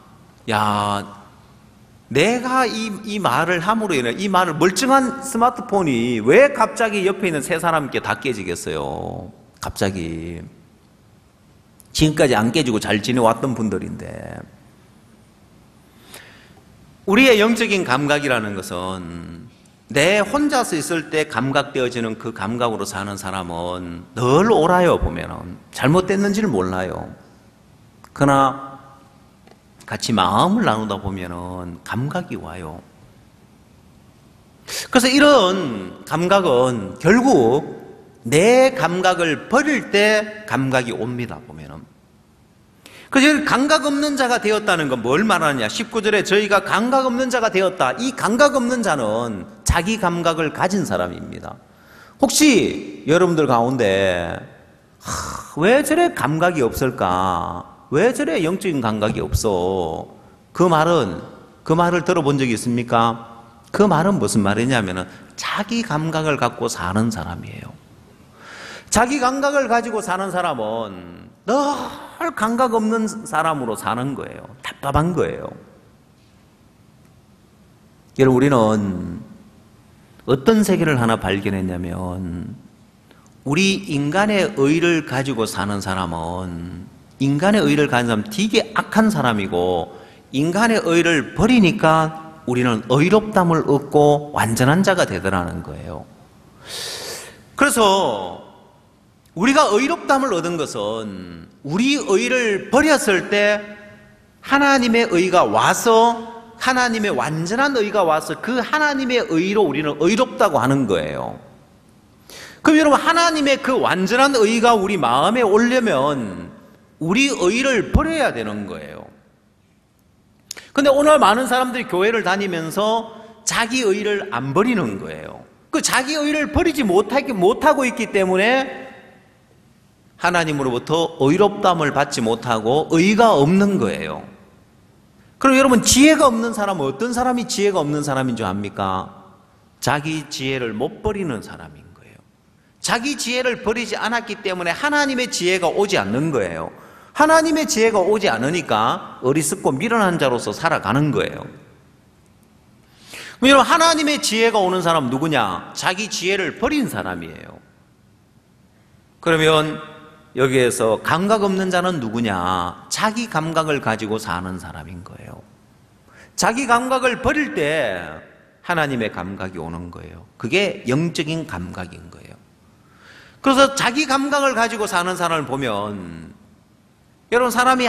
야, 내가 이 말을 함으로 인해, 이 말을 멀쩡한 스마트폰이 왜 갑자기 옆에 있는 세 사람께 다 깨지겠어요? 갑자기. 지금까지 안 깨지고 잘 지내왔던 분들인데. 우리의 영적인 감각이라는 것은 내 혼자서 있을 때 감각되어지는 그 감각으로 사는 사람은 늘 옳아요. 보면은 잘못됐는지를 몰라요. 그러나 같이 마음을 나누다 보면은 감각이 와요. 그래서 이런 감각은 결국 내 감각을 버릴 때 감각이 옵니다. 보면은. 그래서 감각 없는 자가 되었다는 건 뭘 말하느냐? 19절에 저희가 감각 없는 자가 되었다. 이 감각 없는 자는 자기 감각을 가진 사람입니다. 혹시 여러분들 가운데 왜 저래 감각이 없을까? 왜 저래 영적인 감각이 없어? 그 말을 들어본 적이 있습니까? 그 말은 무슨 말이냐면은 자기 감각을 갖고 사는 사람이에요. 자기 감각을 가지고 사는 사람은 늘 감각 없는 사람으로 사는 거예요. 답답한 거예요. 여러분, 우리는 어떤 세계를 하나 발견했냐면, 우리 인간의 의를 가지고 사는 사람은, 인간의 의를 가진 사람은 되게 악한 사람이고, 인간의 의를 버리니까 우리는 의롭담을 얻고 완전한 자가 되더라는 거예요. 그래서 우리가 의롭담을 얻은 것은 우리 의를 버렸을 때 하나님의 의가 와서, 하나님의 완전한 의가 와서 그 하나님의 의로 우리는 의롭다고 하는 거예요. 그럼 여러분, 하나님의 그 완전한 의가 우리 마음에 오려면 우리 의를 버려야 되는 거예요. 근데 오늘 많은 사람들이 교회를 다니면서 자기 의를 안 버리는 거예요. 그 자기 의를 버리지 못하고 있기 때문에 하나님으로부터 의롭담을 받지 못하고 의가 없는 거예요. 그럼 여러분, 지혜가 없는 사람은 어떤 사람이 지혜가 없는 사람인 줄 압니까? 자기 지혜를 못 버리는 사람인 거예요. 자기 지혜를 버리지 않았기 때문에 하나님의 지혜가 오지 않는 거예요. 하나님의 지혜가 오지 않으니까 어리석고 미련한 자로서 살아가는 거예요. 그럼 여러분, 하나님의 지혜가 오는 사람 누구냐? 자기 지혜를 버린 사람이에요. 그러면 여기에서 감각 없는 자는 누구냐? 자기 감각을 가지고 사는 사람인 거예요. 자기 감각을 버릴 때 하나님의 감각이 오는 거예요. 그게 영적인 감각인 거예요. 그래서 자기 감각을 가지고 사는 사람을 보면, 여러분, 사람이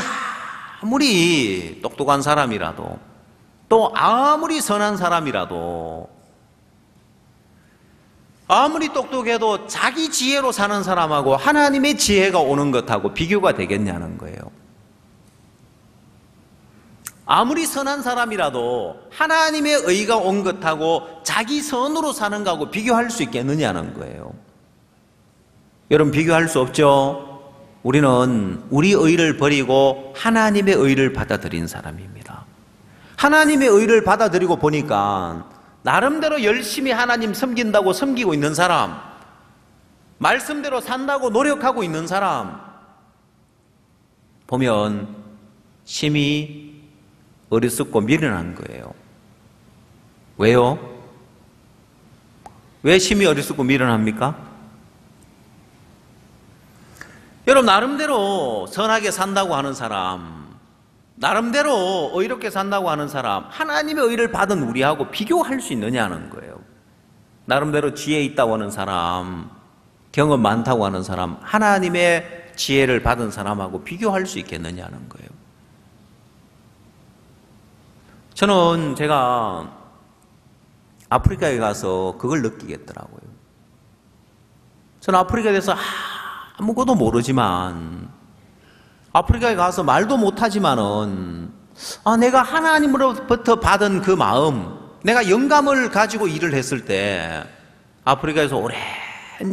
아무리 똑똑한 사람이라도, 또 아무리 선한 사람이라도, 아무리 똑똑해도 자기 지혜로 사는 사람하고 하나님의 지혜가 오는 것하고 비교가 되겠냐는 거예요. 아무리 선한 사람이라도 하나님의 의가 온 것하고 자기 선으로 사는 것하고 비교할 수 있겠느냐는 거예요. 여러분, 비교할 수 없죠? 우리는 우리 의를 버리고 하나님의 의를 받아들인 사람입니다. 하나님의 의를 받아들이고 보니까 나름대로 열심히 하나님 섬긴다고 섬기고 있는 사람, 말씀대로 산다고 노력하고 있는 사람 보면 심히 어리석고 미련한 거예요. 왜요? 왜 심히 어리석고 미련합니까? 여러분, 나름대로 선하게 산다고 하는 사람, 나름대로 의롭게 산다고 하는 사람, 하나님의 의를 받은 우리하고 비교할 수 있느냐는 거예요. 나름대로 지혜 있다고 하는 사람, 경험 많다고 하는 사람, 하나님의 지혜를 받은 사람하고 비교할 수 있겠느냐는 거예요. 저는 제가 아프리카에 가서 그걸 느끼겠더라고요. 저는 아프리카에 대해서 아무것도 모르지만, 아프리카에 가서 말도 못하지만은, 내가 하나님으로부터 받은 그 마음, 내가 영감을 가지고 일을 했을 때 아프리카에서 오랜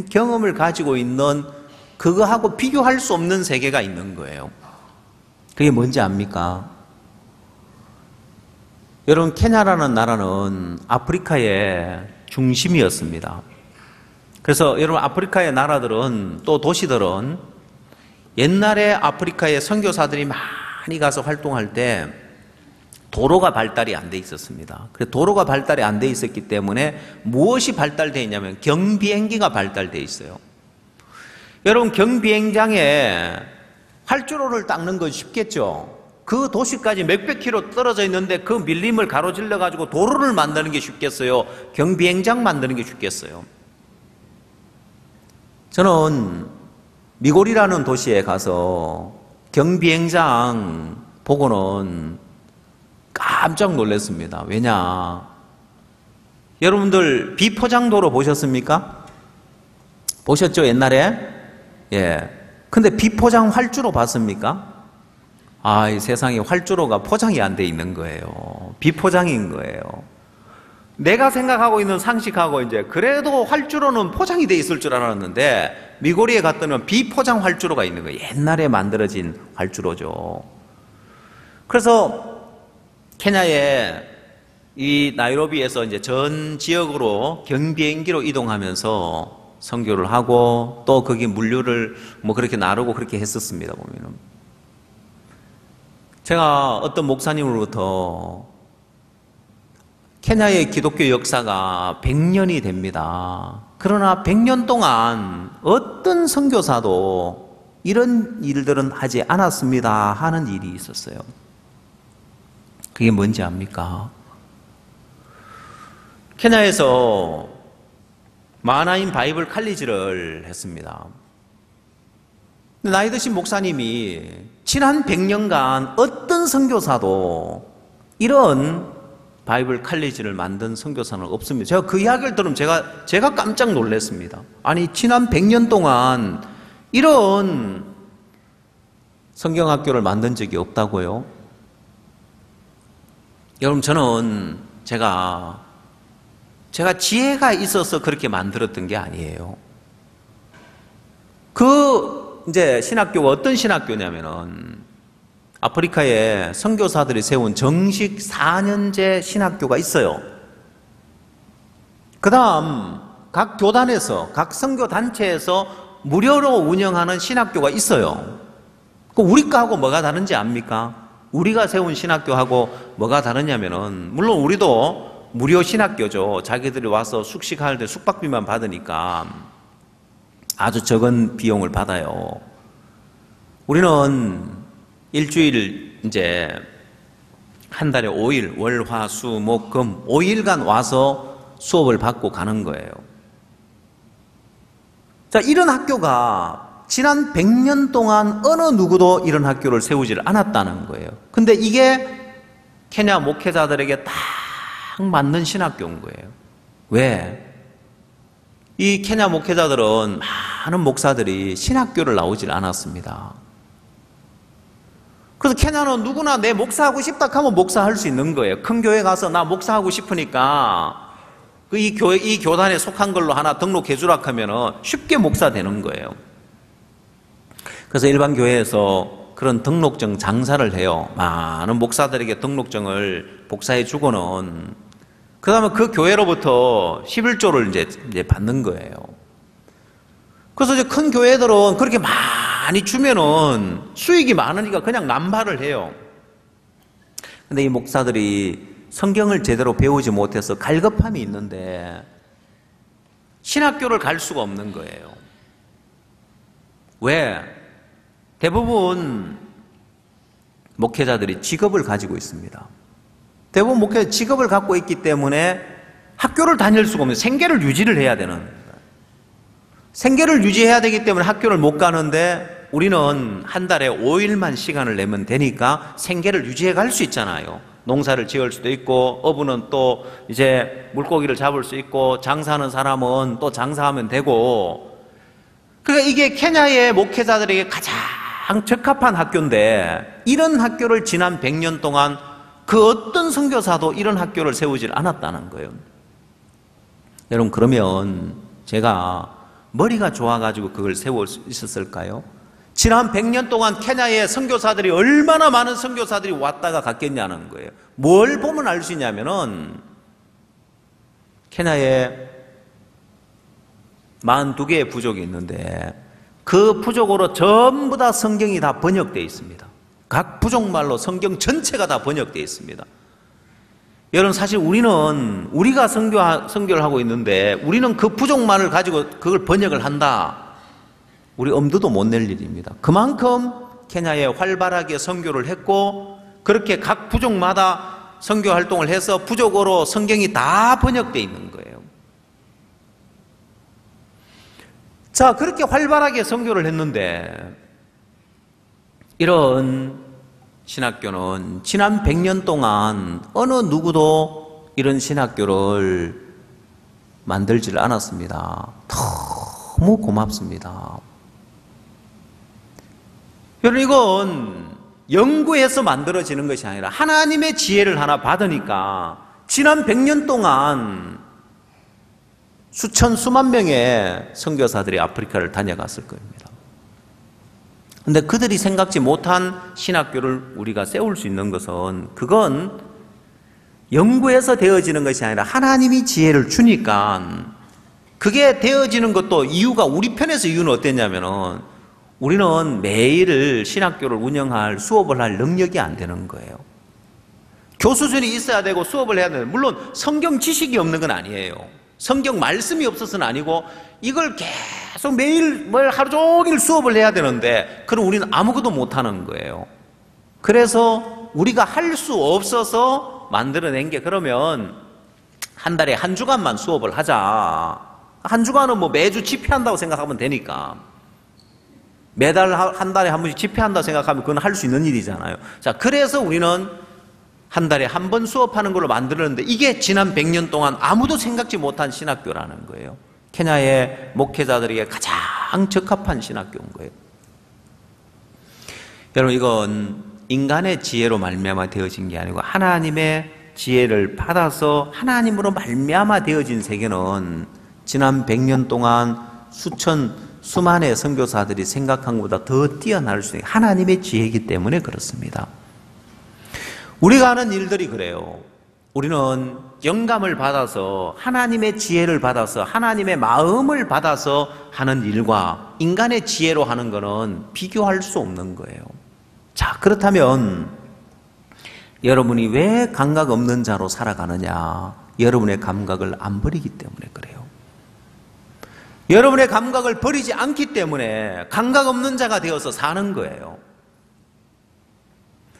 경험을 가지고 있는 그거하고 비교할 수 없는 세계가 있는 거예요. 그게 뭔지 압니까? 여러분, 케냐라는 나라는 아프리카의 중심이었습니다. 그래서 여러분, 아프리카의 나라들은, 또 도시들은 옛날에 아프리카의 선교사들이 많이 가서 활동할 때 도로가 발달이 안 돼 있었습니다. 그래서 도로가 발달이 안 돼 있었기 때문에 무엇이 발달되어 있냐면 경비행기가 발달되어 있어요. 여러분, 경비행장에 활주로를 닦는 건 쉽겠죠. 그 도시까지 몇백 킬로 떨어져 있는데 그 밀림을 가로질러 가지고 도로를 만드는 게 쉽겠어요? 경비행장 만드는 게 쉽겠어요? 저는 미골이라는 도시에 가서 경비행장 보고는 깜짝 놀랐습니다. 왜냐? 여러분들 비포장도로 보셨습니까? 보셨죠, 옛날에? 예. 근데 비포장 활주로 봤습니까? 이 세상에 활주로가 포장이 안 돼 있는 거예요. 비포장인 거예요. 내가 생각하고 있는 상식하고 이제 그래도 활주로는 포장이 돼 있을 줄 알았는데 미고리에 갔더니 비포장 활주로가 있는 거예요. 옛날에 만들어진 활주로죠. 그래서 케냐의 이 나이로비에서 이제 전 지역으로 경비행기로 이동하면서 선교를 하고 또 거기 물류를 뭐 그렇게 나르고 그렇게 했었습니다. 보면은 제가 어떤 목사님으로부터 케냐의 기독교 역사가 100년이 됩니다. 그러나 100년 동안 어떤 선교사도 이런 일들은 하지 않았습니다 하는 일이 있었어요. 그게 뭔지 압니까? 케냐에서 마나임 바이블 칼리지를 했습니다. 나이 드신 목사님이 지난 100년간 어떤 선교사도 이런 바이블 칼리지를 만든 선교사는 없습니다. 제가 그 이야기를 들으면 제가 깜짝 놀랐습니다. 아니, 지난 100년 동안 이런 성경학교를 만든 적이 없다고요? 여러분, 저는 제가 지혜가 있어서 그렇게 만들었던 게 아니에요. 이제 신학교가 어떤 신학교냐면은 아프리카에 선교사들이 세운 정식 4년제 신학교가 있어요. 그 다음 각 교단에서, 각 선교단체에서 무료로 운영하는 신학교가 있어요. 그 우리 거하고 뭐가 다른지 압니까? 우리가 세운 신학교하고 뭐가 다르냐면은, 물론 우리도 무료 신학교죠. 자기들이 와서 숙식할 때 숙박비만 받으니까 아주 적은 비용을 받아요. 우리는 일주일 이제 한 달에 5일, 월, 화, 수, 목, 금 5일간 와서 수업을 받고 가는 거예요. 자, 이런 학교가 지난 100년 동안 어느 누구도 이런 학교를 세우질 않았다는 거예요. 근데 이게 케냐 목회자들에게 딱 맞는 신학교인 거예요. 왜? 이 케냐 목회자들은 많은 목사들이 신학교를 나오질 않았습니다. 그래서 케냐는 누구나 내 목사하고 싶다 하면 목사할 수 있는 거예요. 큰 교회 가서 나 목사하고 싶으니까 이 교단에 속한 걸로 하나 등록해 주라 하면 쉽게 목사 되는 거예요. 그래서 일반 교회에서 그런 등록증 장사를 해요. 많은 목사들에게 등록증을 복사해 주고는 그 다음에 그 교회로부터 11조를 이제 받는 거예요. 그래서 이제 큰 교회들은 그렇게 많이 주면은 수익이 많으니까 그냥 남발을 해요. 근데 이 목사들이 성경을 제대로 배우지 못해서 갈급함이 있는데 신학교를 갈 수가 없는 거예요. 왜? 대부분 목회자들이 직업을 가지고 있습니다. 대부분 목회자 직업을 갖고 있기 때문에 학교를 다닐 수가 없는, 생계를 유지를 해야 되는, 생계를 유지해야 되기 때문에 학교를 못 가는데 우리는 한 달에 5일만 시간을 내면 되니까 생계를 유지해 갈 수 있잖아요. 농사를 지을 수도 있고, 어부는 또 이제 물고기를 잡을 수 있고, 장사하는 사람은 또 장사하면 되고. 그러니까 이게 케냐의 목회자들에게 가장 적합한 학교인데, 이런 학교를 지난 100년 동안 그 어떤 선교사도 이런 학교를 세우질 않았다는 거예요. 여러분, 그러면 제가 머리가 좋아가지고 그걸 세울 수 있었을까요? 지난 100년 동안 케냐의 선교사들이 얼마나 많은 선교사들이 왔다가 갔겠냐는 거예요. 뭘 보면 알 수 있냐면은 케냐에 42개의 부족이 있는데 그 부족으로 전부 다 성경이 다 번역되어 있습니다. 각 부족말로 성경 전체가 다 번역되어 있습니다. 여러분, 사실 우리가 선교를 하고 있는데 우리는 그 부족말을 가지고 그걸 번역을 한다. 우리 엄두도 못 낼 일입니다. 그만큼 케냐에 활발하게 선교를 했고 그렇게 각 부족마다 선교 활동을 해서 부족으로 성경이 다 번역되어 있는 거예요. 자, 그렇게 활발하게 선교를 했는데 이런 신학교는 지난 100년 동안 어느 누구도 이런 신학교를 만들지를 않았습니다. 너무 고맙습니다. 여러분, 이건 연구해서 만들어지는 것이 아니라 하나님의 지혜를 하나 받으니까 지난 100년 동안 수만 명의 선교사들이 아프리카를 다녀갔을 겁니다. 그런데 그들이 생각지 못한 신학교를 우리가 세울 수 있는 것은 그건 연구해서 되어지는 것이 아니라 하나님이 지혜를 주니까 그게 되어지는 것도 이유가 우리 편에서 이유는 어땠냐면은 우리는 매일 신학교를 운영할 수업을 할 능력이 안 되는 거예요. 교수진이 있어야 되고 수업을 해야 되는, 물론 성경 지식이 없는 건 아니에요. 성경 말씀이 없어서는 아니고 이걸 계속 매일 하루 종일 수업을 해야 되는데 그럼 우리는 아무것도 못하는 거예요. 그래서 우리가 할 수 없어서 만들어낸 게, 그러면 한 달에 한 주간만 수업을 하자. 한 주간은 뭐 매주 집회한다고 생각하면 되니까, 매달 한 달에 한 번씩 집회한다고 생각하면 그건 할 수 있는 일이잖아요. 자, 그래서 우리는 한 달에 한 번 수업하는 걸로 만들었는데 이게 지난 100년 동안 아무도 생각지 못한 신학교라는 거예요. 케냐의 목회자들에게 가장 적합한 신학교인 거예요. 여러분, 이건 인간의 지혜로 말미암아 되어진 게 아니고 하나님의 지혜를 받아서 하나님으로 말미암아 되어진 세계는 지난 100년 동안 수만의 선교사들이 생각한 것보다 더 뛰어날 수 있는 하나님의 지혜이기 때문에 그렇습니다. 우리가 하는 일들이 그래요. 우리는 영감을 받아서 하나님의 지혜를 받아서 하나님의 마음을 받아서 하는 일과 인간의 지혜로 하는 것은 비교할 수 없는 거예요. 자, 그렇다면 여러분이 왜 감각 없는 자로 살아가느냐? 여러분의 감각을 안 버리기 때문에 그래요. 여러분의 감각을 버리지 않기 때문에 감각 없는 자가 되어서 사는 거예요.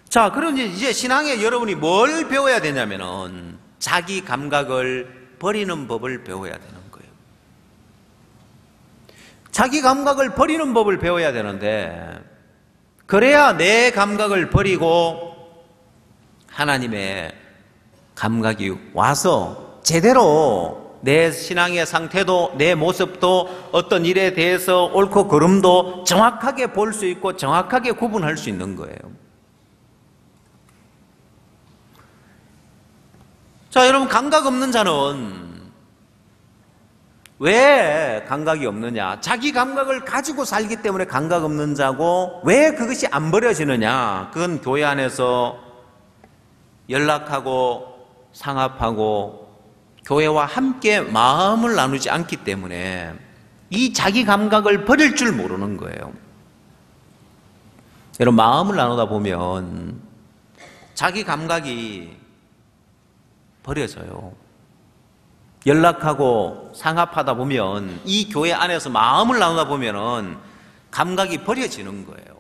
자, 그럼 이제 신앙에 여러분이 뭘 배워야 되냐면은 자기 감각을 버리는 법을 배워야 되는 거예요. 자기 감각을 버리는 법을 배워야 되는데, 그래야 내 감각을 버리고 하나님의 감각이 와서 제대로 내 신앙의 상태도 내 모습도 어떤 일에 대해서 옳고 그름도 정확하게 볼 수 있고 정확하게 구분할 수 있는 거예요. 자, 여러분, 감각 없는 자는 왜 감각이 없느냐? 자기 감각을 가지고 살기 때문에 감각 없는 자고, 왜 그것이 안 버려지느냐? 그건 교회 안에서 연락하고 상합하고 교회와 함께 마음을 나누지 않기 때문에 이 자기 감각을 버릴 줄 모르는 거예요. 여러분, 마음을 나누다 보면 자기 감각이 버려져요. 연락하고 상합하다 보면, 이 교회 안에서 마음을 나누다 보면은 감각이 버려지는 거예요.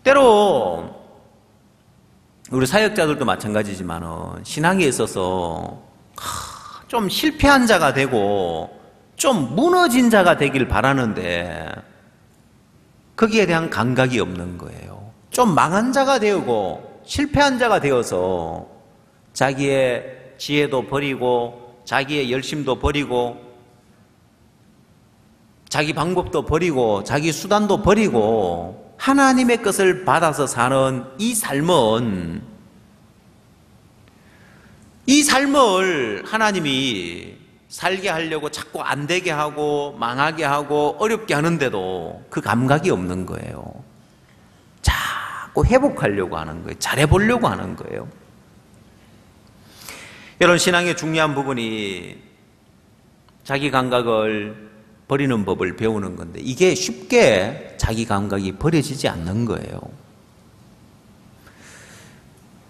때로 우리 사역자들도 마찬가지지만은 신앙에 있어서 좀 실패한 자가 되고 좀 무너진 자가 되길 바라는데 거기에 대한 감각이 없는 거예요. 좀 망한 자가 되고 실패한 자가 되어서 자기의 지혜도 버리고 자기의 열심도 버리고 자기 방법도 버리고 자기 수단도 버리고 하나님의 것을 받아서 사는 이 삶을 하나님이 살게 하려고 자꾸 안 되게 하고 망하게 하고 어렵게 하는데도 그 감각이 없는 거예요. 자꾸 회복하려고 하는 거예요. 잘해보려고 하는 거예요. 여러분, 신앙의 중요한 부분이 자기 감각을 버리는 법을 배우는 건데, 이게 쉽게 자기 감각이 버려지지 않는 거예요.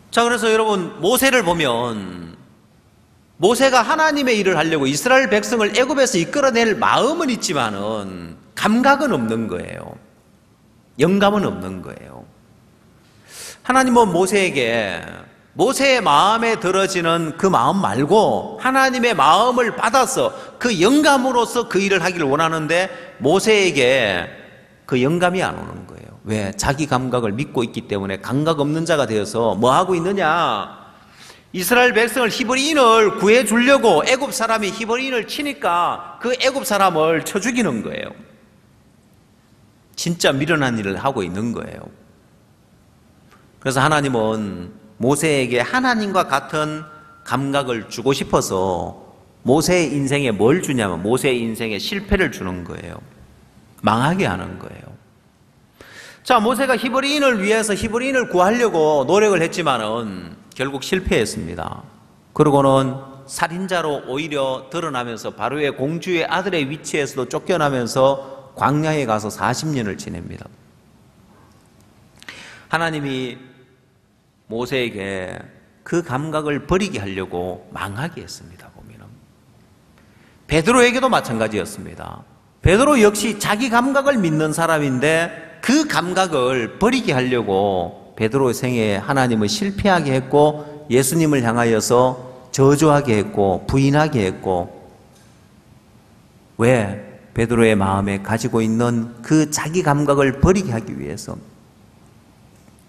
자, 그래서 여러분, 모세를 보면 모세가 하나님의 일을 하려고 이스라엘 백성을 애굽에서 이끌어낼 마음은 있지만은 감각은 없는 거예요. 영감은 없는 거예요. 하나님은 모세에게 모세의 마음에 들어지는 그 마음 말고 하나님의 마음을 받아서 그 영감으로서 그 일을 하기를 원하는데, 모세에게 그 영감이 안 오는 거예요. 왜? 자기 감각을 믿고 있기 때문에 감각 없는 자가 되어서 뭐 하고 있느냐? 이스라엘 백성을 히브리인을 구해 주려고 애굽 사람이 히브리인을 치니까 그 애굽 사람을 쳐 죽이는 거예요. 진짜 미련한 일을 하고 있는 거예요. 그래서 하나님은 모세에게 하나님과 같은 감각을 주고 싶어서 모세의 인생에 뭘 주냐면 모세의 인생에 실패를 주는 거예요. 망하게 하는 거예요. 자, 모세가 히브리인을 위해서 히브리인을 구하려고 노력을 했지만은 결국 실패했습니다. 그러고는 살인자로 오히려 드러나면서 바로의 공주의 아들의 위치에서도 쫓겨나면서 광야에 가서 40년을 지냅니다. 하나님이 모세에게 그 감각을 버리게 하려고 망하게 했습니다. 보면은 베드로에게도 마찬가지였습니다. 베드로 역시 자기 감각을 믿는 사람인데 그 감각을 버리게 하려고 베드로의 생애에 하나님을 실패하게 했고 예수님을 향하여서 저주하게 했고 부인하게 했고, 왜? 베드로의 마음에 가지고 있는 그 자기 감각을 버리게 하기 위해서.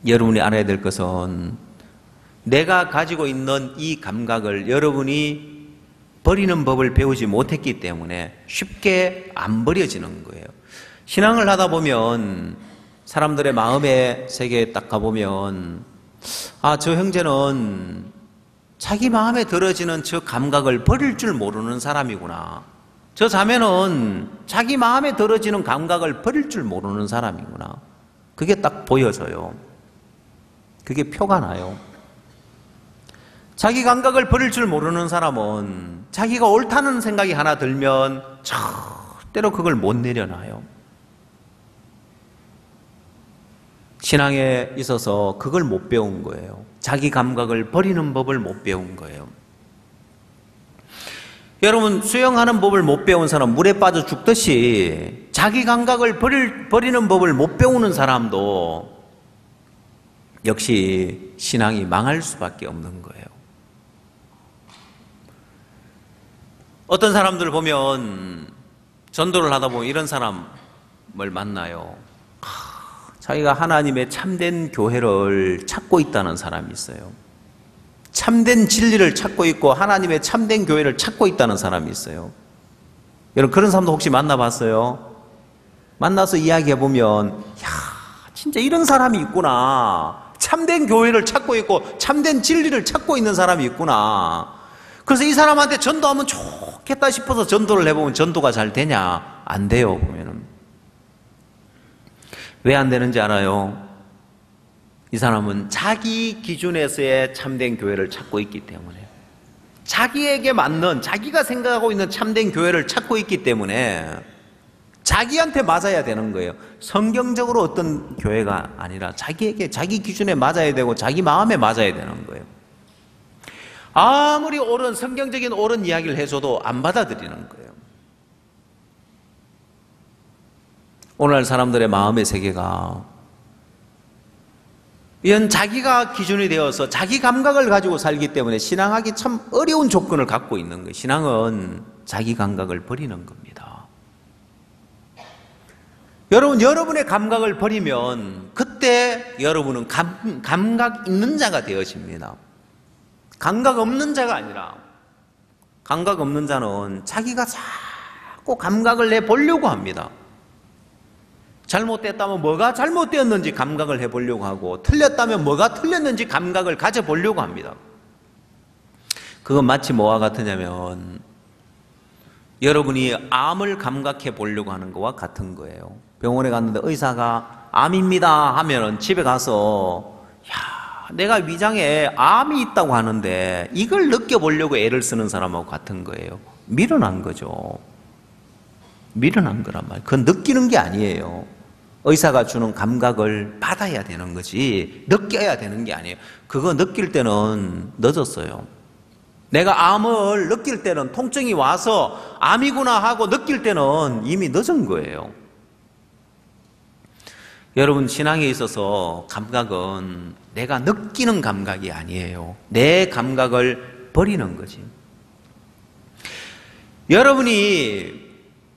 여러분이 알아야 될 것은 내가 가지고 있는 이 감각을 여러분이 버리는 법을 배우지 못했기 때문에 쉽게 안 버려지는 거예요. 신앙을 하다 보면 사람들의 마음의 세계에 딱 가보면, 아, 저 형제는 자기 마음에 들어지는 저 감각을 버릴 줄 모르는 사람이구나. 저 자매는 자기 마음에 들어지는 감각을 버릴 줄 모르는 사람이구나. 그게 딱 보여져요. 그게 표가 나요. 자기 감각을 버릴 줄 모르는 사람은 자기가 옳다는 생각이 하나 들면 절대로 그걸 못 내려놔요. 신앙에 있어서 그걸 못 배운 거예요. 자기 감각을 버리는 법을 못 배운 거예요. 여러분, 수영하는 법을 못 배운 사람, 물에 빠져 죽듯이 자기 감각을 버리는 법을 못 배우는 사람도 역시 신앙이 망할 수밖에 없는 거예요. 어떤 사람들 보면 전도를 하다 보면 이런 사람을 만나요. 자기가 하나님의 참된 교회를 찾고 있다는 사람이 있어요. 참된 진리를 찾고 있고 하나님의 참된 교회를 찾고 있다는 사람이 있어요. 여러분, 그런 사람도 혹시 만나봤어요? 만나서 이야기해보면, 야, 진짜 이런 사람이 있구나. 참된 교회를 찾고 있고 참된 진리를 찾고 있는 사람이 있구나. 그래서 이 사람한테 전도하면 좋겠다 싶어서 전도를 해보면 전도가 잘 되냐? 안 돼요, 보면은. 왜 안 되는지 알아요? 이 사람은 자기 기준에서의 참된 교회를 찾고 있기 때문에, 자기에게 맞는, 자기가 생각하고 있는 참된 교회를 찾고 있기 때문에 자기한테 맞아야 되는 거예요. 성경적으로 어떤 교회가 아니라 자기에게, 자기 기준에 맞아야 되고 자기 마음에 맞아야 되는 거예요. 아무리 옳은, 성경적인 옳은 이야기를 해줘도 안 받아들이는 거예요. 오늘날 사람들의 마음의 세계가 이런 자기가 기준이 되어서 자기 감각을 가지고 살기 때문에 신앙하기 참 어려운 조건을 갖고 있는 거예요. 신앙은 자기 감각을 버리는 겁니다. 여러분, 여러분의 감각을 버리면 그때 여러분은 감각 있는 자가 되어집니다. 감각 없는 자가 아니라, 감각 없는 자는 자기가 자꾸 감각을 내보려고 합니다. 잘못됐다면 뭐가 잘못되었는지 감각을 해보려고 하고, 틀렸다면 뭐가 틀렸는지 감각을 가져보려고 합니다. 그건 마치 뭐와 같으냐면 여러분이 암을 감각해 보려고 하는 것과 같은 거예요. 병원에 갔는데 의사가 암입니다 하면은 집에 가서, 야, 내가 위장에 암이 있다고 하는데 이걸 느껴보려고 애를 쓰는 사람하고 같은 거예요. 미련한 거죠. 미련한 거란 말이에요. 그건 느끼는 게 아니에요. 의사가 주는 감각을 받아야 되는 거지 느껴야 되는 게 아니에요. 그거 느낄 때는 늦었어요. 내가 암을 느낄 때는, 통증이 와서 암이구나 하고 느낄 때는 이미 늦은 거예요. 여러분, 신앙에 있어서 감각은 내가 느끼는 감각이 아니에요. 내 감각을 버리는 거지. 여러분이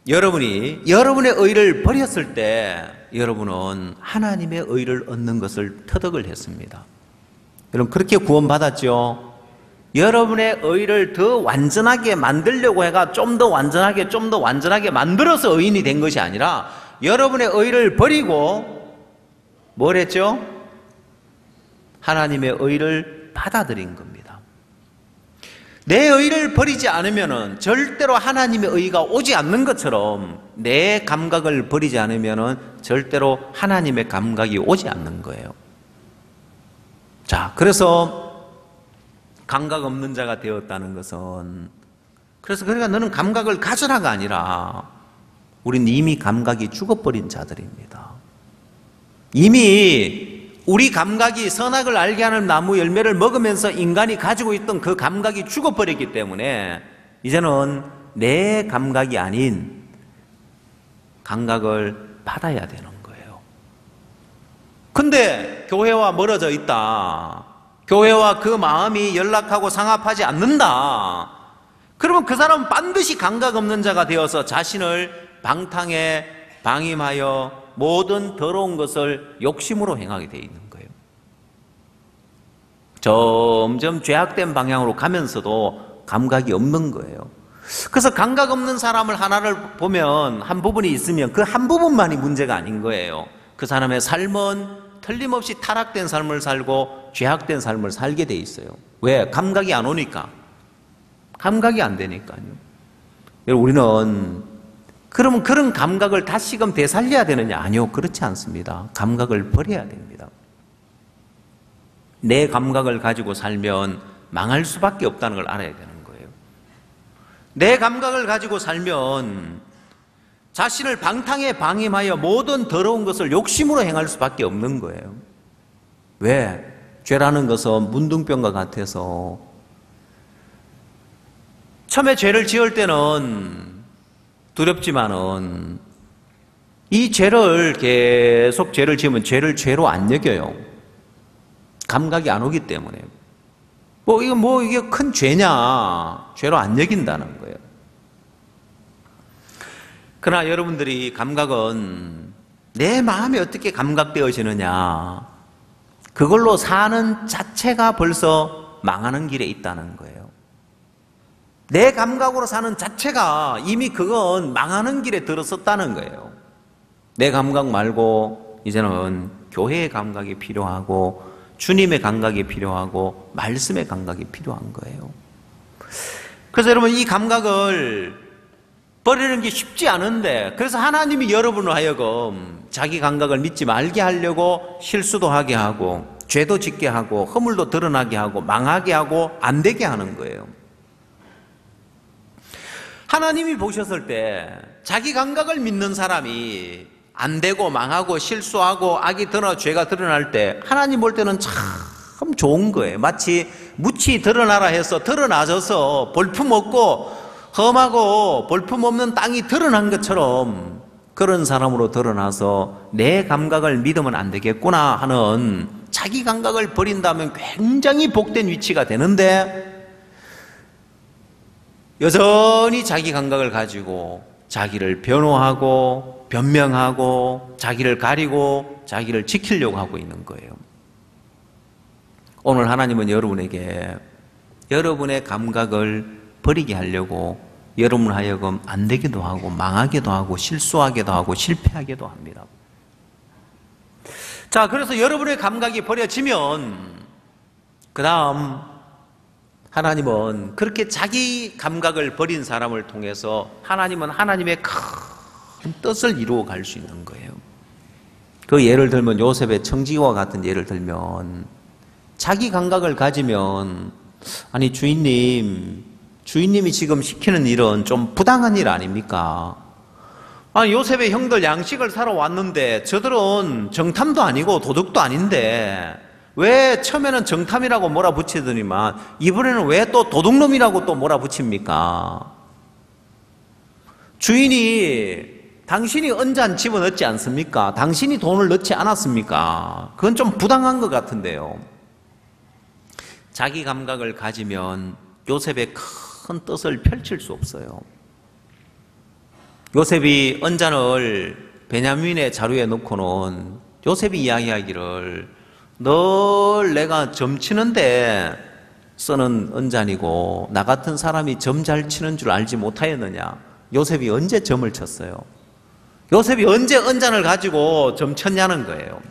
여러분의 의를 버렸을 때 여러분은 하나님의 의를 얻는 것을 터득을 했습니다. 여러분, 그렇게 구원받았죠? 여러분의 의를 더 완전하게 만들려고 해가 좀 더 완전하게 만들어서 의인이 된 것이 아니라 여러분의 의를 버리고 뭘 했죠? 하나님의 의를 받아들인 겁니다. 내 의를 버리지 않으면은 절대로 하나님의 의가 오지 않는 것처럼 내 감각을 버리지 않으면은 절대로 하나님의 감각이 오지 않는 거예요. 자, 그래서 감각 없는 자가 되었다는 것은, 그래서 그러니까 너는 감각을 가져라가 아니라 우린 이미 감각이 죽어버린 자들입니다. 이미 우리 감각이 선악을 알게 하는 나무 열매를 먹으면서 인간이 가지고 있던 그 감각이 죽어버렸기 때문에 이제는 내 감각이 아닌 감각을 받아야 되는 거예요. 근데 교회와 멀어져 있다, 교회와 그 마음이 연락하고 상합하지 않는다, 그러면 그 사람은 반드시 감각 없는 자가 되어서 자신을 방탕에 방임하여 모든 더러운 것을 욕심으로 행하게 되어 있는 거예요. 점점 죄악된 방향으로 가면서도 감각이 없는 거예요. 그래서 감각 없는 사람을 하나를 보면, 한 부분이 있으면 그 한 부분만이 문제가 아닌 거예요. 그 사람의 삶은 틀림없이 타락된 삶을 살고 죄악된 삶을 살게 돼 있어요. 왜? 감각이 안 오니까. 감각이 안 되니까요. 여러분, 우리는 그러면 그런 감각을 다시금 되살려야 되느냐? 아니요, 그렇지 않습니다. 감각을 버려야 됩니다. 내 감각을 가지고 살면 망할 수밖에 없다는 걸 알아야 되는 거예요. 내 감각을 가지고 살면 자신을 방탕에 방임하여 모든 더러운 것을 욕심으로 행할 수밖에 없는 거예요. 왜? 죄라는 것은 문둥병과 같아서 처음에 죄를 지을 때는 두렵지만은 이 죄를 계속 죄를 지으면 죄를 죄로 안 여겨요. 감각이 안 오기 때문에. 이게 큰 죄냐? 죄로 안 여긴다는 거예요. 그러나 여러분들이 감각은 내 마음이 어떻게 감각되어지느냐? 그걸로 사는 자체가 벌써 망하는 길에 있다는 거예요. 내 감각으로 사는 자체가 이미 그건 망하는 길에 들어섰다는 거예요. 내 감각 말고 이제는 교회의 감각이 필요하고 주님의 감각이 필요하고 말씀의 감각이 필요한 거예요. 그래서 여러분 이 감각을 버리는 게 쉽지 않은데 그래서 하나님이 여러분을 하여금 자기 감각을 믿지 말게 하려고 실수도 하게 하고 죄도 짓게 하고 허물도 드러나게 하고 망하게 하고 안 되게 하는 거예요. 하나님이 보셨을 때 자기 감각을 믿는 사람이 안 되고 망하고 실수하고 악이 드러나 죄가 드러날 때 하나님 볼 때는 참 좋은 거예요. 마치 묻히 드러나라 해서 드러나져서 볼품없고 험하고 볼품없는 땅이 드러난 것처럼 그런 사람으로 드러나서 내 감각을 믿으면 안 되겠구나 하는 자기 감각을 버린다면 굉장히 복된 위치가 되는데 여전히 자기 감각을 가지고 자기를 변호하고 변명하고 자기를 가리고 자기를 지키려고 하고 있는 거예요. 오늘 하나님은 여러분에게 여러분의 감각을 버리게 하려고 여러분 하여금 안 되기도 하고 망하기도 하고 실수하기도 하고 실패하기도 합니다. 자, 그래서 여러분의 감각이 버려지면 그 다음 하나님은 그렇게 자기 감각을 버린 사람을 통해서 하나님은 하나님의 큰 뜻을 이루어 갈 수 있는 거예요. 그 예를 들면 요셉의 청지기와 같은 예를 들면 자기 감각을 가지면 아니 주인님이 지금 시키는 일은 좀 부당한 일 아닙니까? 아니 요셉의 형들 양식을 사러 왔는데 저들은 정탐도 아니고 도둑도 아닌데 왜 처음에는 정탐이라고 몰아붙이더니만 이번에는 왜 또 도둑놈이라고 또 몰아붙입니까? 주인이 당신이 언잔 집어넣지 않습니까? 당신이 돈을 넣지 않았습니까? 그건 좀 부당한 것 같은데요. 자기 감각을 가지면 요셉의 큰 뜻을 펼칠 수 없어요. 요셉이 언잔을 베냐민의 자루에 넣고는 요셉이 이야기하기를 늘 내가 점 치는데 쓰는 언잔이고 나 같은 사람이 점 잘 치는 줄 알지 못하였느냐. 요셉이 언제 점을 쳤어요? 요셉이 언제 언잔을 가지고 점 쳤냐는 거예요.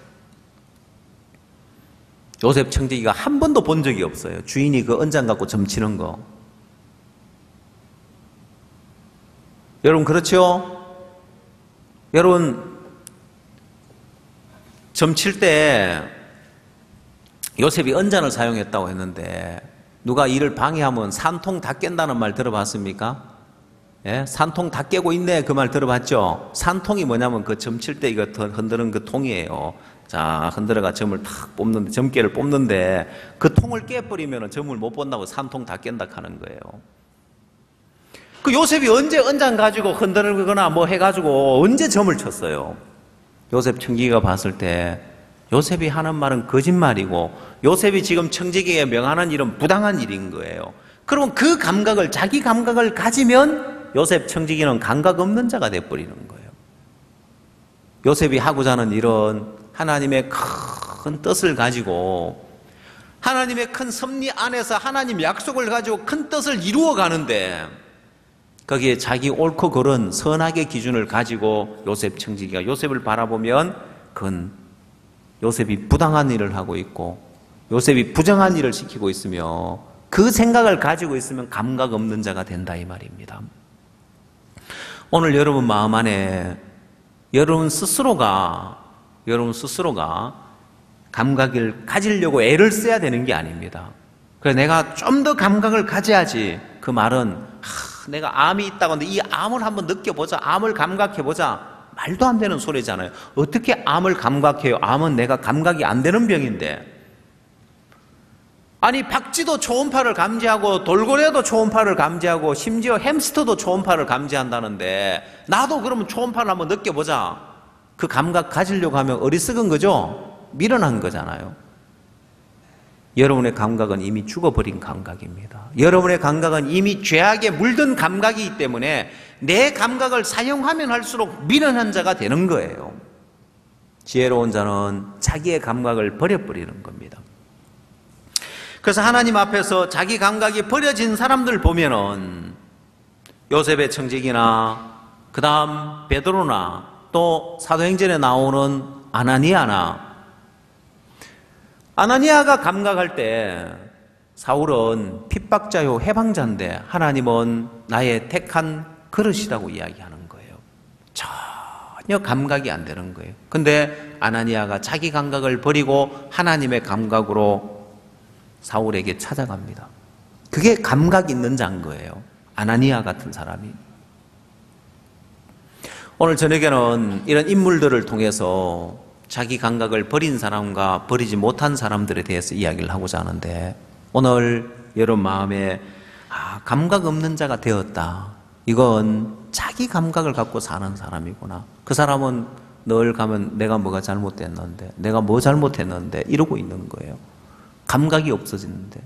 요셉 청지기가 한 번도 본 적이 없어요. 주인이 그 언잔 갖고 점 치는 거. 여러분 그렇죠? 여러분 점 칠 때 요셉이 언잔을 사용했다고 했는데 누가 이를 방해하면 산통 다 깬다는 말 들어봤습니까? 예? 산통 다 깨고 있네 그 말 들어봤죠? 산통이 뭐냐면 그 점 칠 때 이거 흔드는 그 통이에요. 자 흔들어가 점을 탁 뽑는데 점괘를 뽑는데 그 통을 깨버리면 점을 못 본다고 산통 다 깬다 하는 거예요. 그 요셉이 언제 언잔 가지고 흔들거나 뭐 해가지고 언제 점을 쳤어요? 요셉 청지기가 봤을 때 요셉이 하는 말은 거짓말이고 요셉이 지금 청지기에 명하는 일은 부당한 일인 거예요. 그러면 그 감각을 자기 감각을 가지면 요셉 청지기는 감각 없는 자가 돼버리는 거예요. 요셉이 하고자 하는 일은 하나님의 큰 뜻을 가지고 하나님의 큰 섭리 안에서 하나님 약속을 가지고 큰 뜻을 이루어 가는데 거기에 자기 옳고 그른 선악의 기준을 가지고 요셉 청지기가 요셉을 바라보면 그건 요셉이 부당한 일을 하고 있고 요셉이 부정한 일을 시키고 있으며 그 생각을 가지고 있으면 감각 없는 자가 된다 이 말입니다. 오늘 여러분 마음 안에 여러분 스스로가 감각을 가지려고 애를 써야 되는 게 아닙니다. 그래서 내가 좀 더 감각을 가져야지. 그 말은 내가 암이 있다고 하는데 이 암을 한번 느껴보자. 암을 감각해보자. 말도 안 되는 소리잖아요. 어떻게 암을 감각해요? 암은 내가 감각이 안 되는 병인데 아니 박쥐도 초음파를 감지하고 돌고래도 초음파를 감지하고 심지어 햄스터도 초음파를 감지한다는데 나도 그러면 초음파를 한번 느껴보자. 그 감각 가지려고 하면 어리석은 거죠? 미련한 거잖아요. 여러분의 감각은 이미 죽어버린 감각입니다. 여러분의 감각은 이미 죄악에 물든 감각이기 때문에 내 감각을 사용하면 할수록 미련한 자가 되는 거예요. 지혜로운 자는 자기의 감각을 버려버리는 겁니다. 그래서 하나님 앞에서 자기 감각이 버려진 사람들 보면은 요셉의 청지기나 그 다음 베드로나 또 사도행전에 나오는 아나니아가 감각할 때 사울은 핍박자요 해방자인데 하나님은 나의 택한 그릇이라고 이야기하는 거예요. 전혀 감각이 안 되는 거예요. 근데 아나니아가 자기 감각을 버리고 하나님의 감각으로 사울에게 찾아갑니다. 그게 감각 있는 자인 거예요. 아나니아 같은 사람이. 오늘 저녁에는 이런 인물들을 통해서 자기 감각을 버린 사람과 버리지 못한 사람들에 대해서 이야기를 하고자 하는데, 오늘 여러분 마음에 감각 없는 자가 되었다. 이건 자기 감각을 갖고 사는 사람이구나. 그 사람은 늘 가면 내가 뭐가 잘못됐는데, 내가 뭐 잘못했는데 이러고 있는 거예요. 감각이 없어지는데.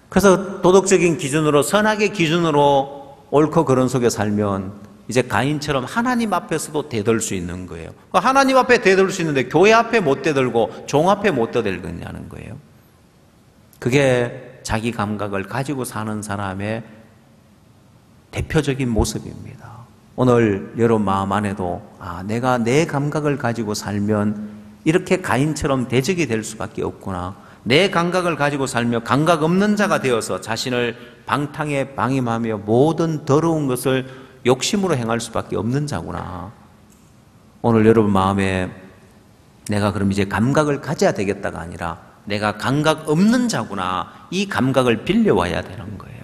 그래서 도덕적인 기준으로, 선악의 기준으로 옳고 그른 속에 살면 이제 가인처럼 하나님 앞에서도 대들 수 있는 거예요. 하나님 앞에 대들 수 있는데 교회 앞에 못 대들고 종 앞에 못 대들겠냐는 거예요. 그게 자기 감각을 가지고 사는 사람의 대표적인 모습입니다. 오늘 여러분 마음 안에도 내가 내 감각을 가지고 살면 이렇게 가인처럼 대적이 될 수밖에 없구나. 내 감각을 가지고 살며 감각 없는 자가 되어서 자신을 방탕에 방임하며 모든 더러운 것을 욕심으로 행할 수밖에 없는 자구나. 오늘 여러분 마음에 내가 그럼 이제 감각을 가져야 되겠다가 아니라 내가 감각 없는 자구나. 이 감각을 빌려와야 되는 거예요.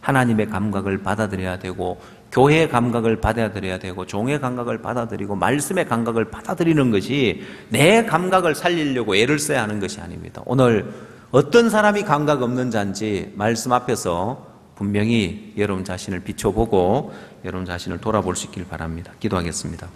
하나님의 감각을 받아들여야 되고, 교회의 감각을 받아들여야 되고, 종의 감각을 받아들이고, 말씀의 감각을 받아들이는 것이 내 감각을 살리려고 애를 써야 하는 것이 아닙니다. 오늘 어떤 사람이 감각 없는 자인지 말씀 앞에서 분명히 여러분 자신을 비춰보고 여러분 자신을 돌아볼 수 있길 바랍니다. 기도하겠습니다.